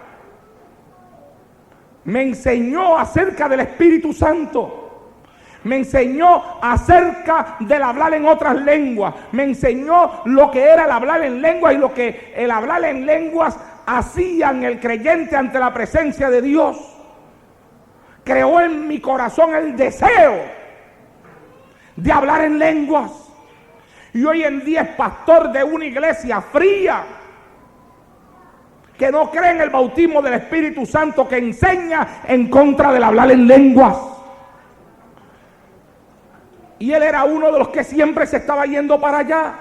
Speaker 1: Me enseñó acerca del Espíritu Santo. Me enseñó acerca del hablar en otras lenguas. Me enseñó lo que era el hablar en lenguas y lo que el hablar en lenguas hacía en el creyente ante la presencia de Dios. Creó en mi corazón el deseo de hablar en lenguas. Y hoy en día es pastor de una iglesia fría, que no cree en el bautismo del Espíritu Santo, que enseña en contra del hablar en lenguas. Y él era uno de los que siempre se estaba yendo para allá.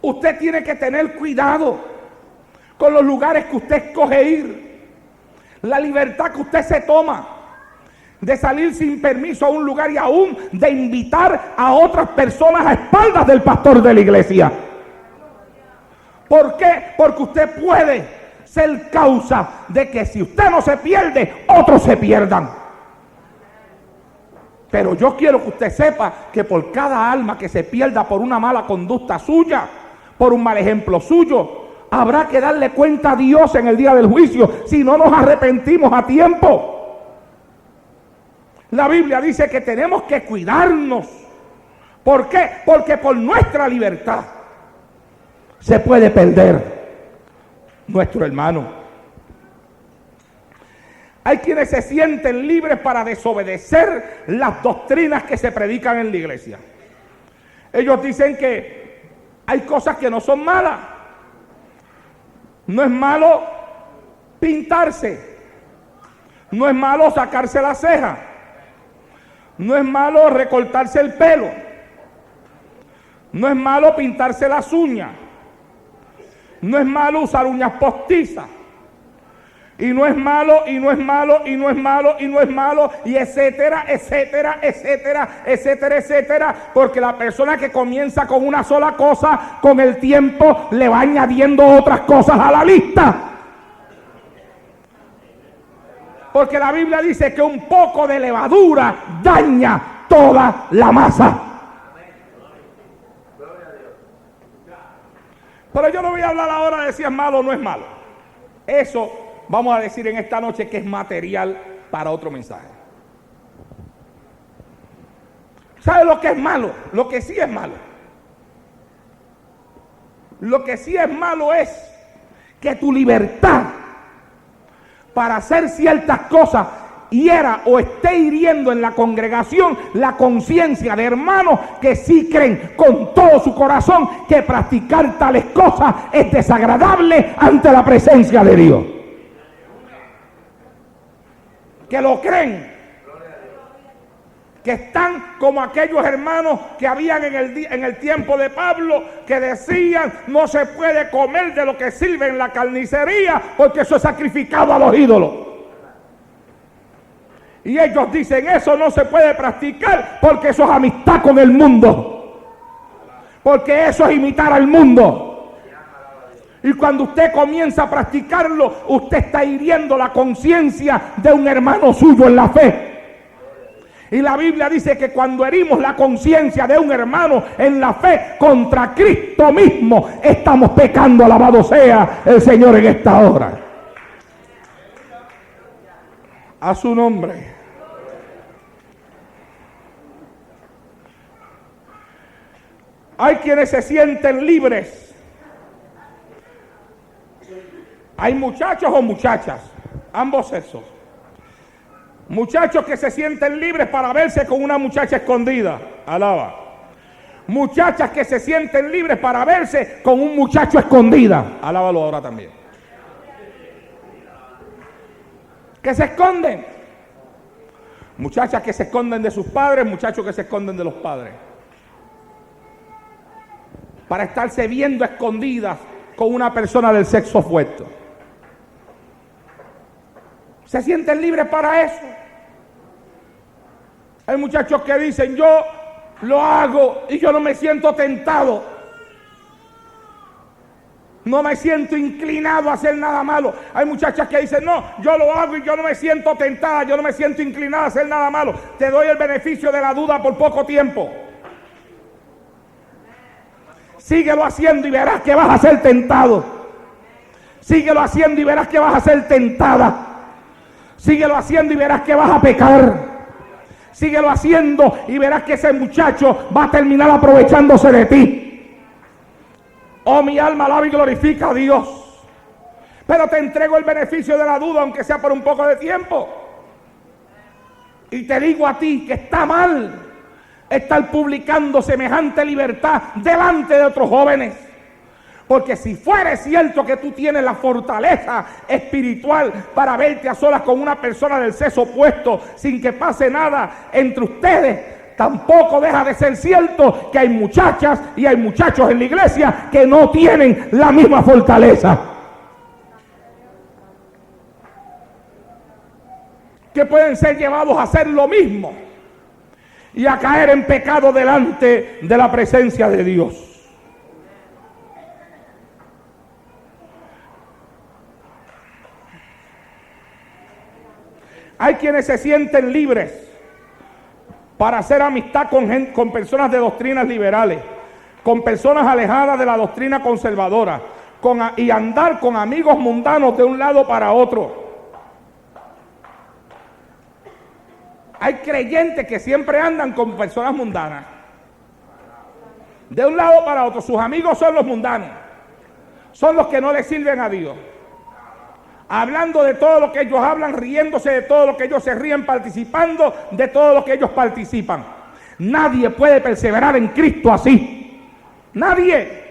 Speaker 1: Usted tiene que tener cuidado con los lugares que usted escoge ir. La libertad que usted se toma de salir sin permiso a un lugar y aún de invitar a otras personas a espaldas del pastor de la iglesia. ¿Por qué? Porque usted puede ser causa de que si usted no se pierde, otros se pierdan. Pero yo quiero que usted sepa que por cada alma que se pierda por una mala conducta suya, por un mal ejemplo suyo, habrá que darle cuenta a Dios en el día del juicio si no nos arrepentimos a tiempo. La Biblia dice que tenemos que cuidarnos. ¿Por qué? Porque por nuestra libertad se puede perder nuestro hermano. Hay quienes se sienten libres para desobedecer las doctrinas que se predican en la iglesia. Ellos dicen que hay cosas que no son malas. No es malo pintarse. No es malo sacarse la ceja. No es malo recortarse el pelo. No es malo pintarse las uñas. No es malo usar uñas postizas. Y no es malo, y no es malo, y no es malo, y no es malo, y etcétera, etcétera, etcétera, etcétera, etcétera. Porque la persona que comienza con una sola cosa, con el tiempo le va añadiendo otras cosas a la lista. Porque la Biblia dice que un poco de levadura daña toda la masa. Pero yo no voy a hablar ahora de si es malo o no es malo. Eso vamos a decir en esta noche que es material para otro mensaje. ¿Sabe lo que es malo? Lo que sí es malo. Lo que sí es malo es que tu libertad para hacer ciertas cosas hiera o esté hiriendo en la congregación la conciencia de hermanos que sí creen con todo su corazón que practicar tales cosas es desagradable ante la presencia de Dios. Que lo creen, que están como aquellos hermanos que habían en el tiempo de Pablo, que decían no se puede comer de lo que sirve en la carnicería porque eso es sacrificado a los ídolos. Y ellos dicen eso no se puede practicar porque eso es amistad con el mundo, porque eso es imitar al mundo. Y cuando usted comienza a practicarlo, usted está hiriendo la conciencia de un hermano suyo en la fe. Y la Biblia dice que cuando herimos la conciencia de un hermano en la fe contra Cristo mismo, estamos pecando. Alabado sea el Señor en esta hora. A su nombre. Hay quienes se sienten libres. Hay muchachos o muchachas, ambos sexos. Muchachos que se sienten libres para verse con una muchacha escondida. Alaba. Muchachas que se sienten libres para verse con un muchacho escondida. Alábalo ahora también. Que se esconden. Muchachas que se esconden de sus padres, muchachos que se esconden de los padres. Para estarse viendo escondidas con una persona del sexo opuesto. Se sienten libres para eso. Hay muchachos que dicen, yo lo hago y yo no me siento tentado. No me siento inclinado a hacer nada malo. Hay muchachas que dicen, no, yo lo hago y yo no me siento tentada, yo no me siento inclinada a hacer nada malo. Te doy el beneficio de la duda por poco tiempo. Síguelo haciendo y verás que vas a ser tentado. Síguelo haciendo y verás que vas a ser tentada. Síguelo haciendo y verás que vas a pecar. Síguelo haciendo y verás que ese muchacho va a terminar aprovechándose de ti. Oh, mi alma alaba y glorifica a Dios. Pero te entrego el beneficio de la duda, aunque sea por un poco de tiempo. Y te digo a ti que está mal estar publicando semejante libertad delante de otros jóvenes. Porque si fuera cierto que tú tienes la fortaleza espiritual para verte a solas con una persona del sexo opuesto sin que pase nada entre ustedes, tampoco deja de ser cierto que hay muchachas y hay muchachos en la iglesia que no tienen la misma fortaleza. Que pueden ser llevados a hacer lo mismo y a caer en pecado delante de la presencia de Dios. Hay quienes se sienten libres para hacer amistad con personas de doctrinas liberales, con personas alejadas de la doctrina conservadora, y andar con amigos mundanos de un lado para otro. Hay creyentes que siempre andan con personas mundanas. De un lado para otro, sus amigos son los mundanos. Son los que no le sirven a Dios. Hablando de todo lo que ellos hablan, riéndose de todo lo que ellos se ríen, participando de todo lo que ellos participan. Nadie puede perseverar en Cristo así. Nadie.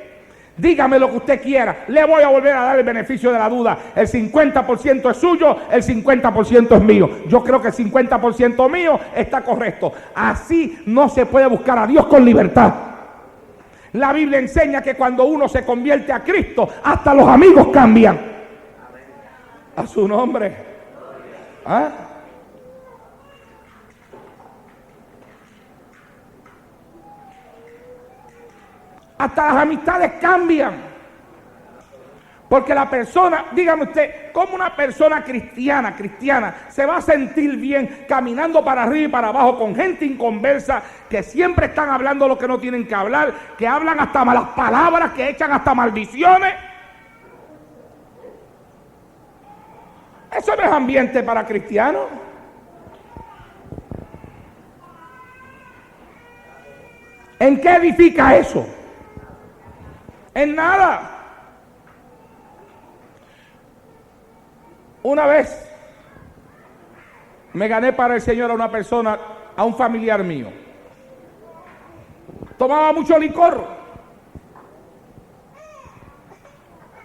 Speaker 1: Dígame lo que usted quiera. Le voy a volver a dar el beneficio de la duda. El 50% es suyo, el 50% es mío. Yo creo que el 50% mío está correcto. Así no se puede buscar a Dios con libertad. La Biblia enseña que cuando uno se convierte a Cristo, hasta los amigos cambian. A su nombre. ¿Ah? Hasta las amistades cambian. Porque la persona, dígame usted, ¿cómo una persona cristiana se va a sentir bien caminando para arriba y para abajo con gente inconversa que siempre están hablando lo que no tienen que hablar, que hablan hasta malas palabras, que echan hasta maldiciones? Eso no es ambiente para cristianos. ¿En qué edifica eso? En nada. Una vez me gané para el Señor a una persona, a un familiar mío. Tomaba mucho licor.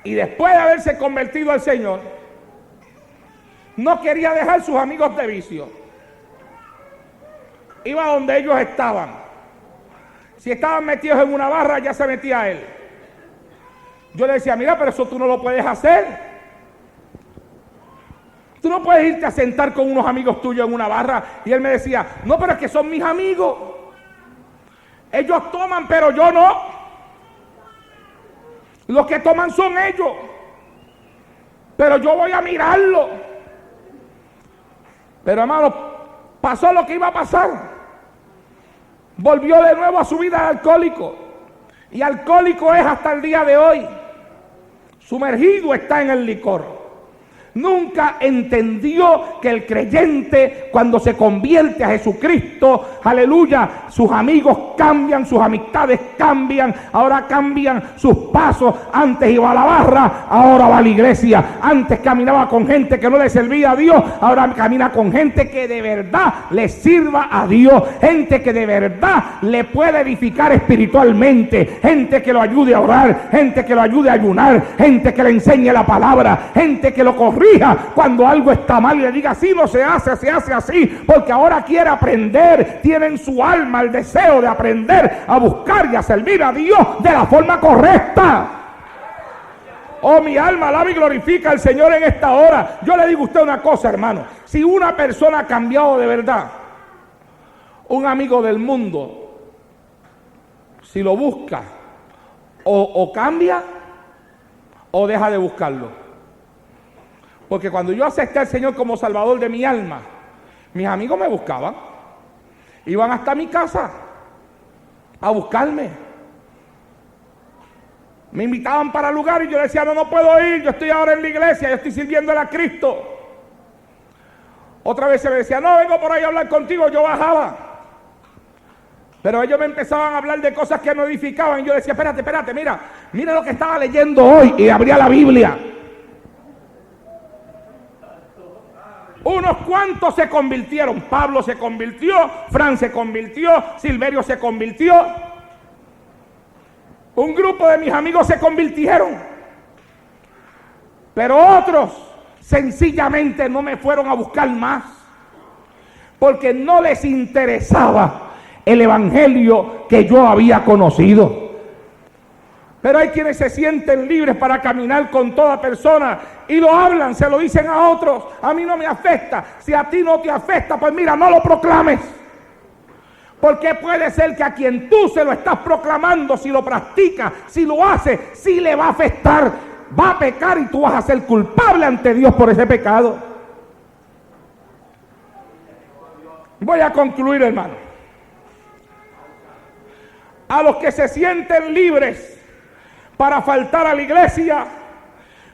Speaker 1: Y después de haberse convertido al Señor, no quería dejar sus amigos de vicio. Iba donde ellos estaban. Si estaban metidos en una barra, ya se metía él. Yo le decía, mira, pero eso tú no lo puedes hacer. Tú no puedes irte a sentar con unos amigos tuyos en una barra. Y él me decía, no, pero es que son mis amigos. Ellos toman, pero yo no. Los que toman son ellos. Pero yo voy a mirarlo. Pero hermano, pasó lo que iba a pasar. Volvió de nuevo a su vida de alcohólico. Y alcohólico es hasta el día de hoy. Sumergido está en el licor. Nunca entendió que el creyente, cuando se convierte a Jesucristo, aleluya, sus amigos cambian, sus amistades cambian, ahora cambian sus pasos. Antes iba a la barra, ahora va a la iglesia. Antes caminaba con gente que no le servía a Dios, ahora camina con gente que de verdad le sirva a Dios, gente que de verdad le puede edificar espiritualmente, gente que lo ayude a orar, gente que lo ayude a ayunar, gente que le enseñe la palabra, gente que lo corrija cuando algo está mal y le diga así no se hace así, porque ahora quiere aprender, tiene en su alma el deseo de aprender a buscar y a servir a Dios de la forma correcta. Oh, mi alma alaba y glorifica al Señor en esta hora. Yo le digo a usted una cosa, hermano, si una persona ha cambiado de verdad, un amigo del mundo, si lo busca, o cambia o deja de buscarlo. Porque cuando yo acepté al Señor como Salvador de mi alma, mis amigos me buscaban. Iban hasta mi casa a buscarme. Me invitaban para lugares y yo decía, no puedo ir, yo estoy ahora en la iglesia, yo estoy sirviéndole a Cristo. Otra vez se me decía, no, vengo por ahí a hablar contigo, yo bajaba. Pero ellos me empezaban a hablar de cosas que no edificaban. Y yo decía, espérate, mira lo que estaba leyendo hoy. Y abría la Biblia. Unos cuantos se convirtieron. Pablo se convirtió, Fran se convirtió, Silverio se convirtió. Un grupo de mis amigos se convirtieron. Pero otros sencillamente no me fueron a buscar más. Porque no les interesaba el evangelio que yo había conocido. Pero hay quienes se sienten libres para caminar con toda persona y lo hablan, se lo dicen a otros. A mí no me afecta. Si a ti no te afecta, pues mira, no lo proclames. Porque puede ser que a quien tú se lo estás proclamando, si lo practica, si lo hace, sí le va a afectar. Va a pecar y tú vas a ser culpable ante Dios por ese pecado. Voy a concluir, hermano. A los que se sienten libres para faltar a la iglesia,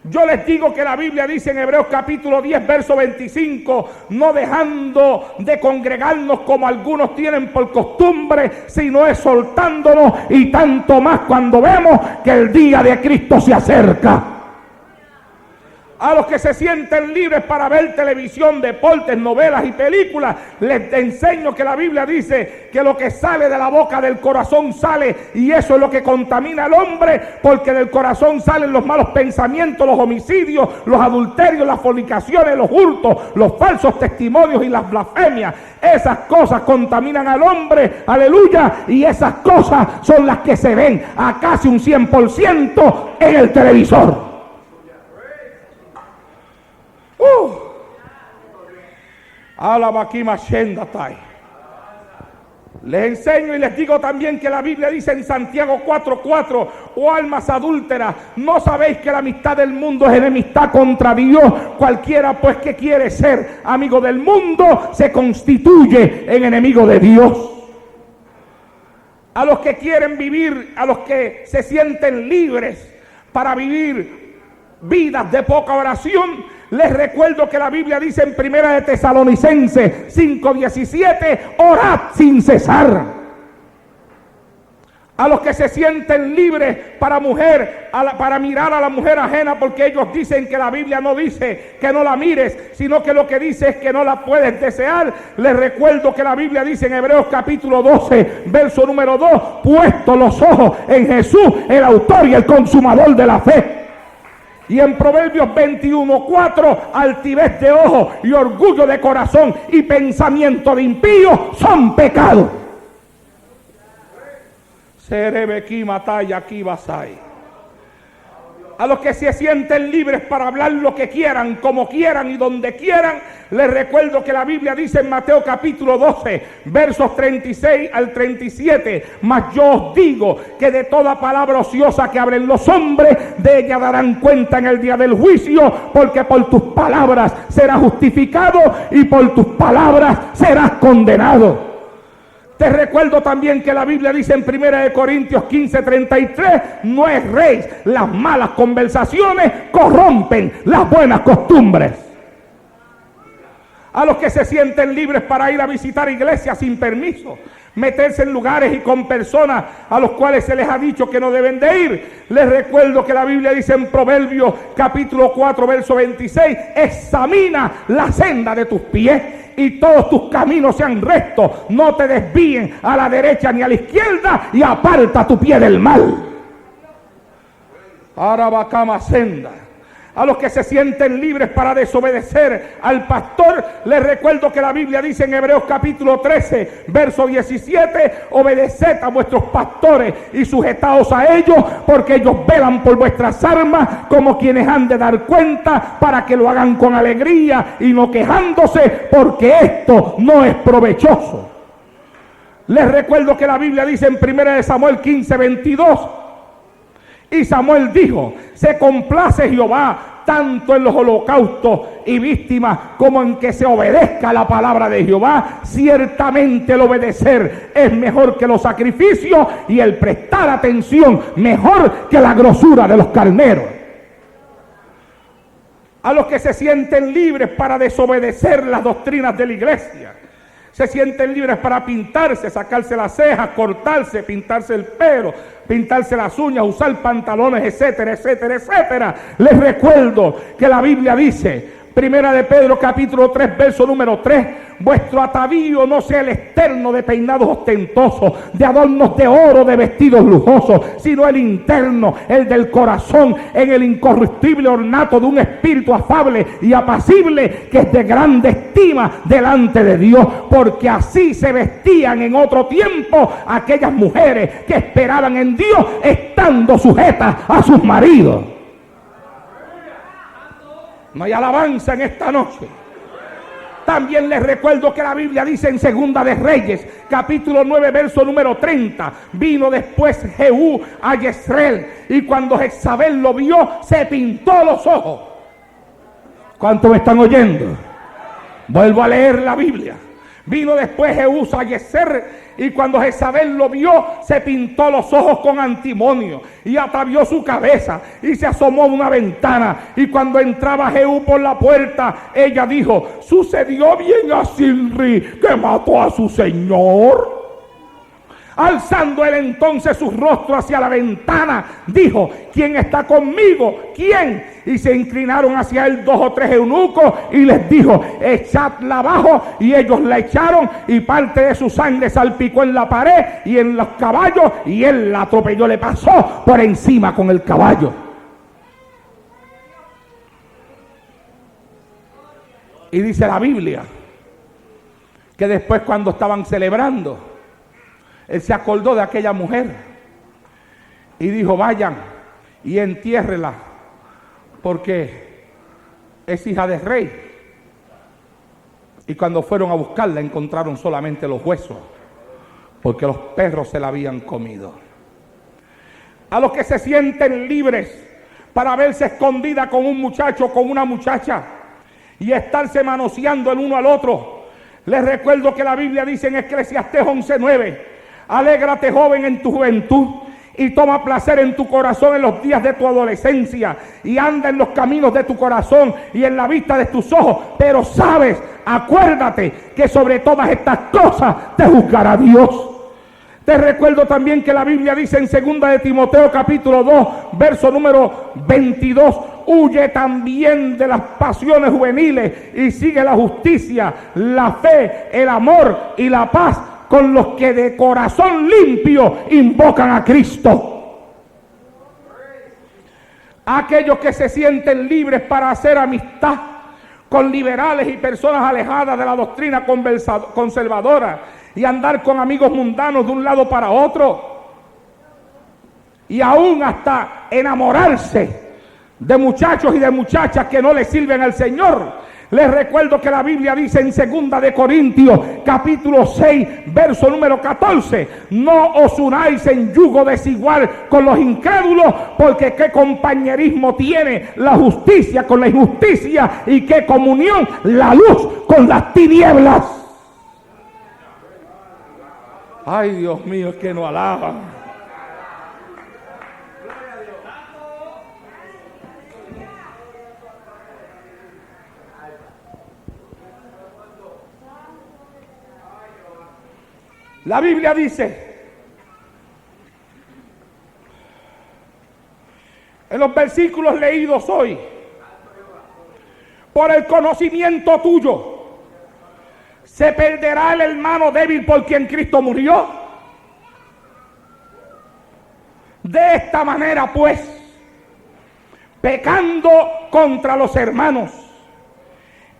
Speaker 1: yo les digo que la Biblia dice en Hebreos capítulo 10 verso 25, no dejando de congregarnos como algunos tienen por costumbre, sino exhortándonos, y tanto más cuando vemos que el día de Cristo se acerca. A los que se sienten libres para ver televisión, deportes, novelas y películas, les enseño que la Biblia dice que lo que sale de la boca del corazón sale, y eso es lo que contamina al hombre, porque del corazón salen los malos pensamientos, los homicidios, los adulterios, las fornicaciones, los hurtos, los falsos testimonios y las blasfemias. Esas cosas contaminan al hombre, aleluya, y esas cosas son las que se ven a casi un 100% en el televisor. Les enseño y les digo también que la Biblia dice en Santiago 4:4, oh almas adúlteras, ¿no sabéis que la amistad del mundo es enemistad contra Dios? Cualquiera pues que quiere ser amigo del mundo se constituye en enemigo de Dios. A los que quieren vivir, a los que se sienten libres para vivir vidas de poca oración, les recuerdo que la Biblia dice en Primera de Tesalonicenses 5:17, orad sin cesar. A los que se sienten libres para mirar a la mujer ajena, porque ellos dicen que la Biblia no dice que no la mires, sino que lo que dice es que no la puedes desear, les recuerdo que la Biblia dice en Hebreos capítulo 12, verso número 2, puesto los ojos en Jesús, el autor y el consumador de la fe. Y en Proverbios 21:4, altivez de ojo y orgullo de corazón y pensamiento de impío son pecados. A los que se sienten libres para hablar lo que quieran, como quieran y donde quieran, Les recuerdo que la Biblia dice en Mateo capítulo 12, versos 36 al 37, mas yo os digo que de toda palabra ociosa que hablen los hombres, de ella darán cuenta en el día del juicio, porque por tus palabras serás justificado y por tus palabras serás condenado. Te recuerdo también que la Biblia dice en 1 Corintios 15:33, no erréis, las malas conversaciones corrompen las buenas costumbres. A los que se sienten libres para ir a visitar iglesias sin permiso, meterse en lugares y con personas a los cuales se les ha dicho que no deben de ir, les recuerdo que la Biblia dice en Proverbios capítulo 4 verso 26, examina la senda de tus pies y todos tus caminos sean rectos, no te desvíen a la derecha ni a la izquierda, y aparta tu pie del mal. Arabacama senda. A los que se sienten libres para desobedecer al pastor, les recuerdo que la Biblia dice en Hebreos capítulo 13, verso 17, obedeced a vuestros pastores y sujetaos a ellos, porque ellos velan por vuestras almas como quienes han de dar cuenta, para que lo hagan con alegría y no quejándose, porque esto no es provechoso. Les recuerdo que la Biblia dice en 1 Samuel 15:22, y Samuel dijo, se complace Jehová tanto en los holocaustos y víctimas como en que se obedezca la palabra de Jehová. Ciertamente el obedecer es mejor que los sacrificios, y el prestar atención mejor que la grosura de los carneros. A los que se sienten libres para desobedecer las doctrinas de la iglesia, se sienten libres para pintarse, sacarse las cejas, cortarse, pintarse el pelo, pintarse las uñas, usar pantalones, etcétera, etcétera, etcétera. Les recuerdo que la Biblia dice, Primera de Pedro capítulo 3 verso número 3, vuestro atavío no sea el externo de peinados ostentosos, de adornos de oro, de vestidos lujosos, sino el interno, el del corazón, en el incorruptible ornato de un espíritu afable y apacible, que es de grande estima delante de Dios, porque así se vestían en otro tiempo aquellas mujeres que esperaban en Dios, estando sujetas a sus maridos. No hay alabanza en esta noche. También les recuerdo que la Biblia dice en Segunda de Reyes, capítulo 9, verso número 30, vino después Jehú a Jezreel, y cuando Jezabel lo vio, se pintó los ojos. ¿Cuántos me están oyendo? Vuelvo a leer la Biblia. Vino después Jehú a Jezreel, y cuando Jezabel lo vio, se pintó los ojos con antimonio y atavió su cabeza y se asomó a una ventana. Y cuando entraba Jehú por la puerta, ella dijo, ¿sucedió bien a Zimri que mató a su señor? Alzando él entonces su rostro hacia la ventana, dijo, ¿quién está conmigo? ¿Quién? Y se inclinaron hacia él 2 o 3 eunucos y les dijo, echadla abajo. Y ellos la echaron, y parte de su sangre salpicó en la pared y en los caballos, y él la atropelló, le pasó por encima con el caballo. Y dice la Biblia que después, cuando estaban celebrando, él se acordó de aquella mujer y dijo, vayan y entiérrela, porque es hija de rey. Y cuando fueron a buscarla, encontraron solamente los huesos, porque los perros se la habían comido. A los que se sienten libres para verse escondida con un muchacho o con una muchacha y estarse manoseando el uno al otro, les recuerdo que la Biblia dice en Eclesiastés 11:9, alégrate, joven, en tu juventud, y toma placer en tu corazón en los días de tu adolescencia, y anda en los caminos de tu corazón y en la vista de tus ojos. Pero sabes, acuérdate que sobre todas estas cosas te juzgará Dios. Te recuerdo también que la Biblia dice en 2 de Timoteo capítulo 2, verso número 22, huye también de las pasiones juveniles y sigue la justicia, la fe, el amor y la paz con los que de corazón limpio invocan a Cristo. Aquellos que se sienten libres para hacer amistad con liberales y personas alejadas de la doctrina conservadora y andar con amigos mundanos de un lado para otro, y aún hasta enamorarse de muchachos y de muchachas que no le sirven al Señor. Les recuerdo que la Biblia dice en 2 de Corintios capítulo 6 verso número 14: no os unáis en yugo desigual con los incrédulos, porque qué compañerismo tiene la justicia con la injusticia, y qué comunión la luz con las tinieblas. Ay, Dios mío, es que no alaban. La Biblia dice en los versículos leídos hoy: por el conocimiento tuyo se perderá el hermano débil por quien Cristo murió. De esta manera, pues, pecando contra los hermanos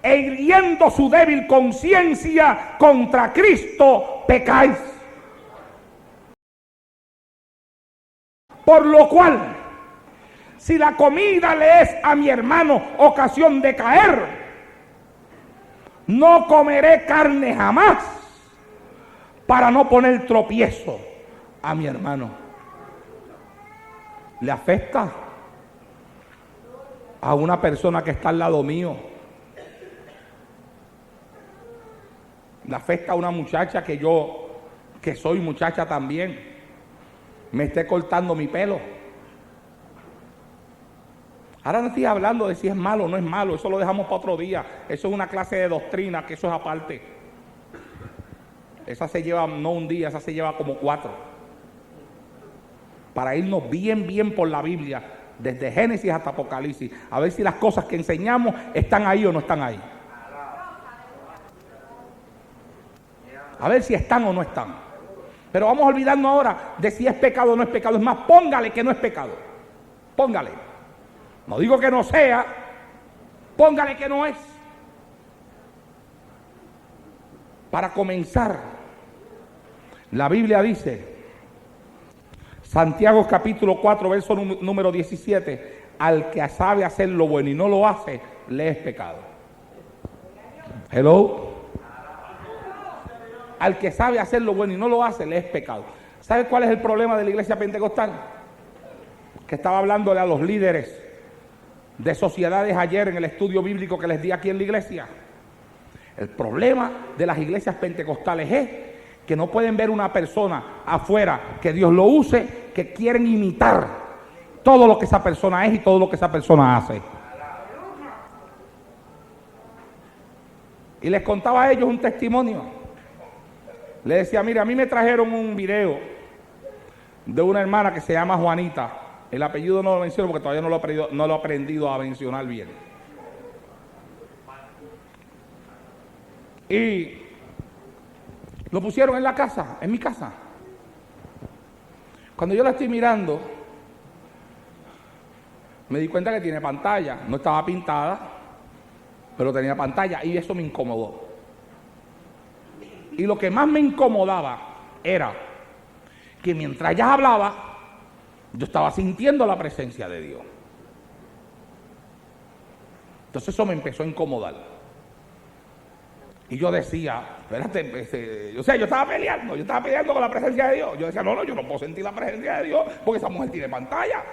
Speaker 1: e hiriendo su débil conciencia, contra Cristo pecáis. Por lo cual, si la comida le es a mi hermano ocasión de caer, no comeré carne jamás, para no poner tropiezo a mi hermano. ¿Le afecta a una persona que está al lado mío? Le afecta a una muchacha que soy muchacha también, me esté cortando mi pelo. Ahora no estoy hablando de si es malo o no es malo, eso lo dejamos para otro día. Eso es una clase de doctrina, que eso es aparte. Esa se lleva no un día, esa se lleva como 4. Para irnos bien por la Biblia, desde Génesis hasta Apocalipsis, a ver si las cosas que enseñamos están ahí o no están ahí. A ver si están o no están. Pero vamos a olvidarnos ahora de si es pecado o no es pecado. Es más, póngale que no es pecado. Póngale. No digo que no sea, póngale que no es. Para comenzar, la Biblia dice, Santiago capítulo 4, verso número 17, al que sabe hacer lo bueno y no lo hace, le es pecado. Hello. Al que sabe hacer lo bueno y no lo hace, le es pecado. ¿Sabe cuál es el problema de la iglesia pentecostal? Que estaba hablándole a los líderes de sociedades ayer en el estudio bíblico que les di aquí en la iglesia. El problema de las iglesias pentecostales es que no pueden ver una persona afuera que Dios lo use, que quieren imitar todo lo que esa persona es y todo lo que esa persona hace. Y les contaba a ellos un testimonio. Le decía, mira, a mí me trajeron un video de una hermana que se llama Juanita. El apellido no lo menciono porque todavía no lo he aprendido a mencionar bien. Y lo pusieron en la casa, en mi casa. Cuando yo la estoy mirando, me di cuenta que tiene pantalla. No estaba pintada, pero tenía pantalla y eso me incomodó. Y lo que más me incomodaba era que mientras ella hablaba, yo estaba sintiendo la presencia de Dios. Entonces eso me empezó a incomodar. Y yo decía, espérate, yo estaba peleando con la presencia de Dios. Yo decía, no, yo no puedo sentir la presencia de Dios porque esa mujer tiene pantalla.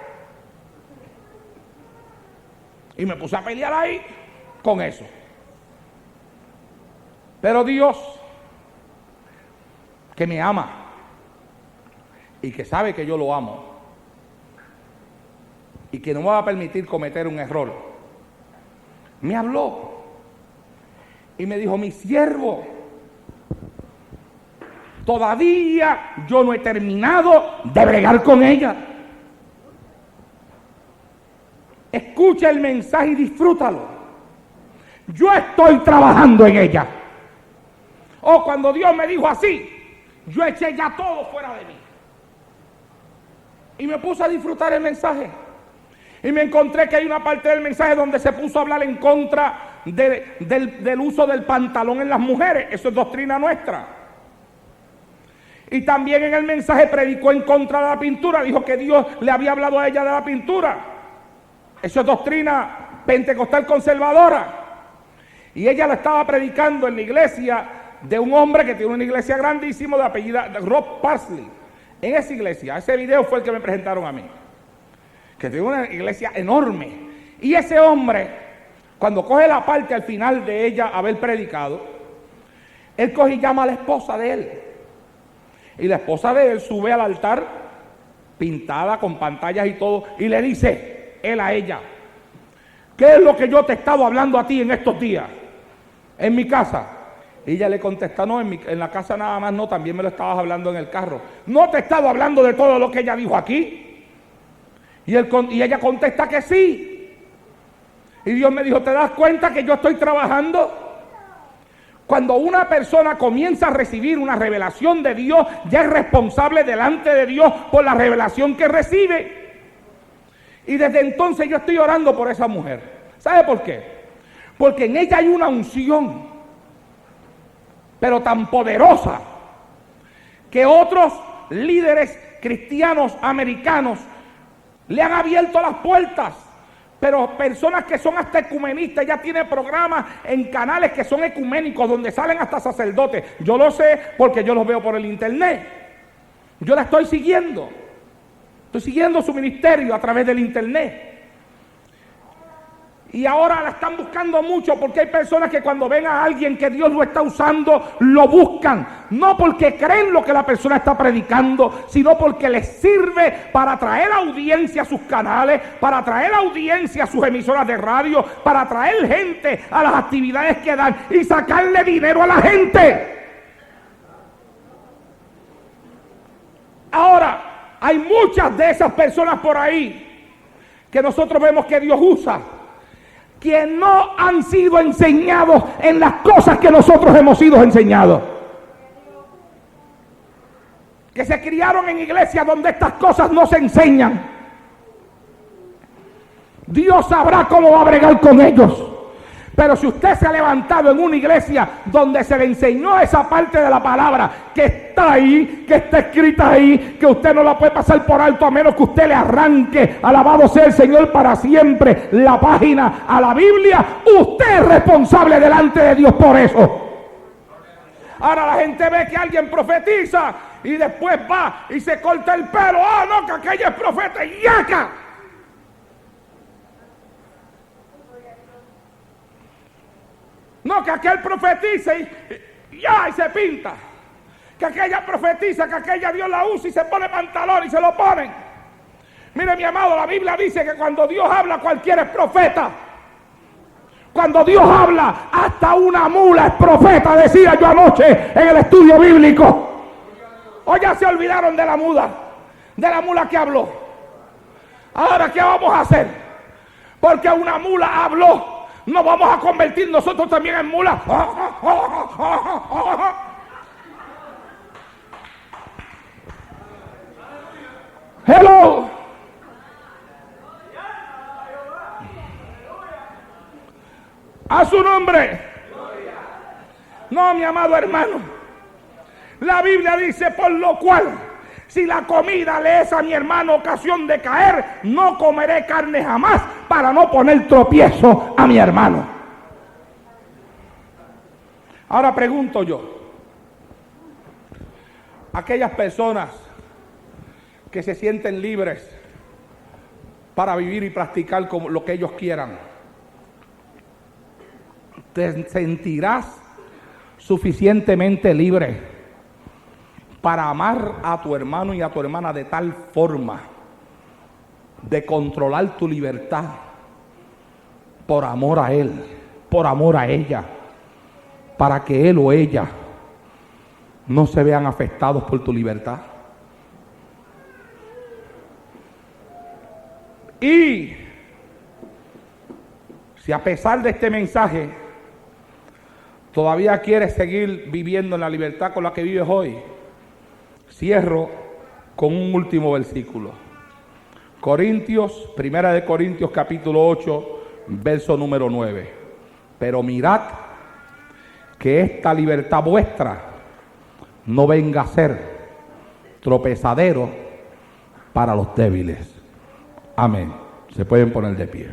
Speaker 1: Y me puse a pelear ahí con eso. Pero Dios, que me ama y que sabe que yo lo amo y que no me va a permitir cometer un error, me habló y me dijo, mi siervo, todavía yo no he terminado de bregar con ella. Escucha el mensaje y disfrútalo. Yo estoy trabajando en ella. Cuando Dios me dijo así, yo eché ya todo fuera de mí. Y me puse a disfrutar el mensaje. Y me encontré que hay una parte del mensaje donde se puso a hablar en contra del uso del pantalón en las mujeres. Eso es doctrina nuestra. Y también en el mensaje predicó en contra de la pintura. Dijo que Dios le había hablado a ella de la pintura. Eso es doctrina pentecostal conservadora. Y ella lo estaba predicando en la iglesia de un hombre que tiene una iglesia grandísima de apellido Rob Parsley. En esa iglesia, ese video fue el que me presentaron a mí, que tiene una iglesia enorme. Y ese hombre, cuando coge la parte al final de ella haber predicado, él coge y llama a la esposa de él. Y la esposa de él sube al altar, pintada con pantallas y todo, y le dice, él a ella, ¿qué es lo que yo te he estado hablando a ti en estos días? En mi casa. Y ella le contesta, no, en la casa nada más no, también me lo estabas hablando en el carro. No te he estado hablando de todo lo que ella dijo aquí. Y ella contesta que sí. Y Dios me dijo, ¿te das cuenta que yo estoy trabajando? Cuando una persona comienza a recibir una revelación de Dios, ya es responsable delante de Dios por la revelación que recibe. Y desde entonces yo estoy orando por esa mujer. ¿Sabe por qué? Porque en ella hay una unción, pero tan poderosa, que otros líderes cristianos americanos le han abierto las puertas. Pero personas que son hasta ecumenistas, ya tiene programas en canales que son ecuménicos, donde salen hasta sacerdotes. Yo lo sé porque yo los veo por el internet. Yo la estoy siguiendo. Estoy siguiendo su ministerio a través del internet. Y ahora la están buscando mucho porque hay personas que cuando ven a alguien que Dios lo está usando, lo buscan. No porque creen lo que la persona está predicando, sino porque les sirve para traer audiencia a sus canales, para traer audiencia a sus emisoras de radio, para traer gente a las actividades que dan y sacarle dinero a la gente. Ahora, hay muchas de esas personas por ahí que nosotros vemos que Dios usa, que no han sido enseñados en las cosas que nosotros hemos sido enseñados. Que se criaron en iglesias donde estas cosas no se enseñan. Dios sabrá cómo va a bregar con ellos. Pero si usted se ha levantado en una iglesia donde se le enseñó esa parte de la palabra que está ahí, que está escrita ahí, que usted no la puede pasar por alto a menos que usted le arranque, alabado sea el Señor para siempre, la página a la Biblia, usted es responsable delante de Dios por eso. Ahora la gente ve que alguien profetiza y después va y se corta el pelo. ¡Ah, no, que aquella es profeta! ¡Yaca! No, que aquel profetiza y se pinta. Que aquella profetiza, que aquella Dios la usa y se pone pantalón y se lo ponen. Mire, mi amado, la Biblia dice que cuando Dios habla, cualquiera es profeta. Cuando Dios habla, hasta una mula es profeta, decía yo anoche en el estudio bíblico. O ya se olvidaron de la mula que habló. Ahora, ¿qué vamos a hacer? Porque una mula habló. ¿No vamos a convertir nosotros también en mulas? Hello. A su nombre. No, mi amado hermano. La Biblia dice, por lo cual, si la comida le es a mi hermano ocasión de caer, no comeré carne jamás para no poner tropiezo a mi hermano. Ahora pregunto yo, aquellas personas que se sienten libres para vivir y practicar como lo que ellos quieran, ¿te sentirás suficientemente libre para amar a tu hermano y a tu hermana de tal forma de controlar tu libertad por amor a él, por amor a ella, para que él o ella no se vean afectados por tu libertad? Y si a pesar de este mensaje todavía quieres seguir viviendo en la libertad con la que vives hoy, cierro con un último versículo. Primera de Corintios capítulo 8, verso número 9. Pero mirad que esta libertad vuestra no venga a ser tropezadero para los débiles. Amén. Se pueden poner de pie.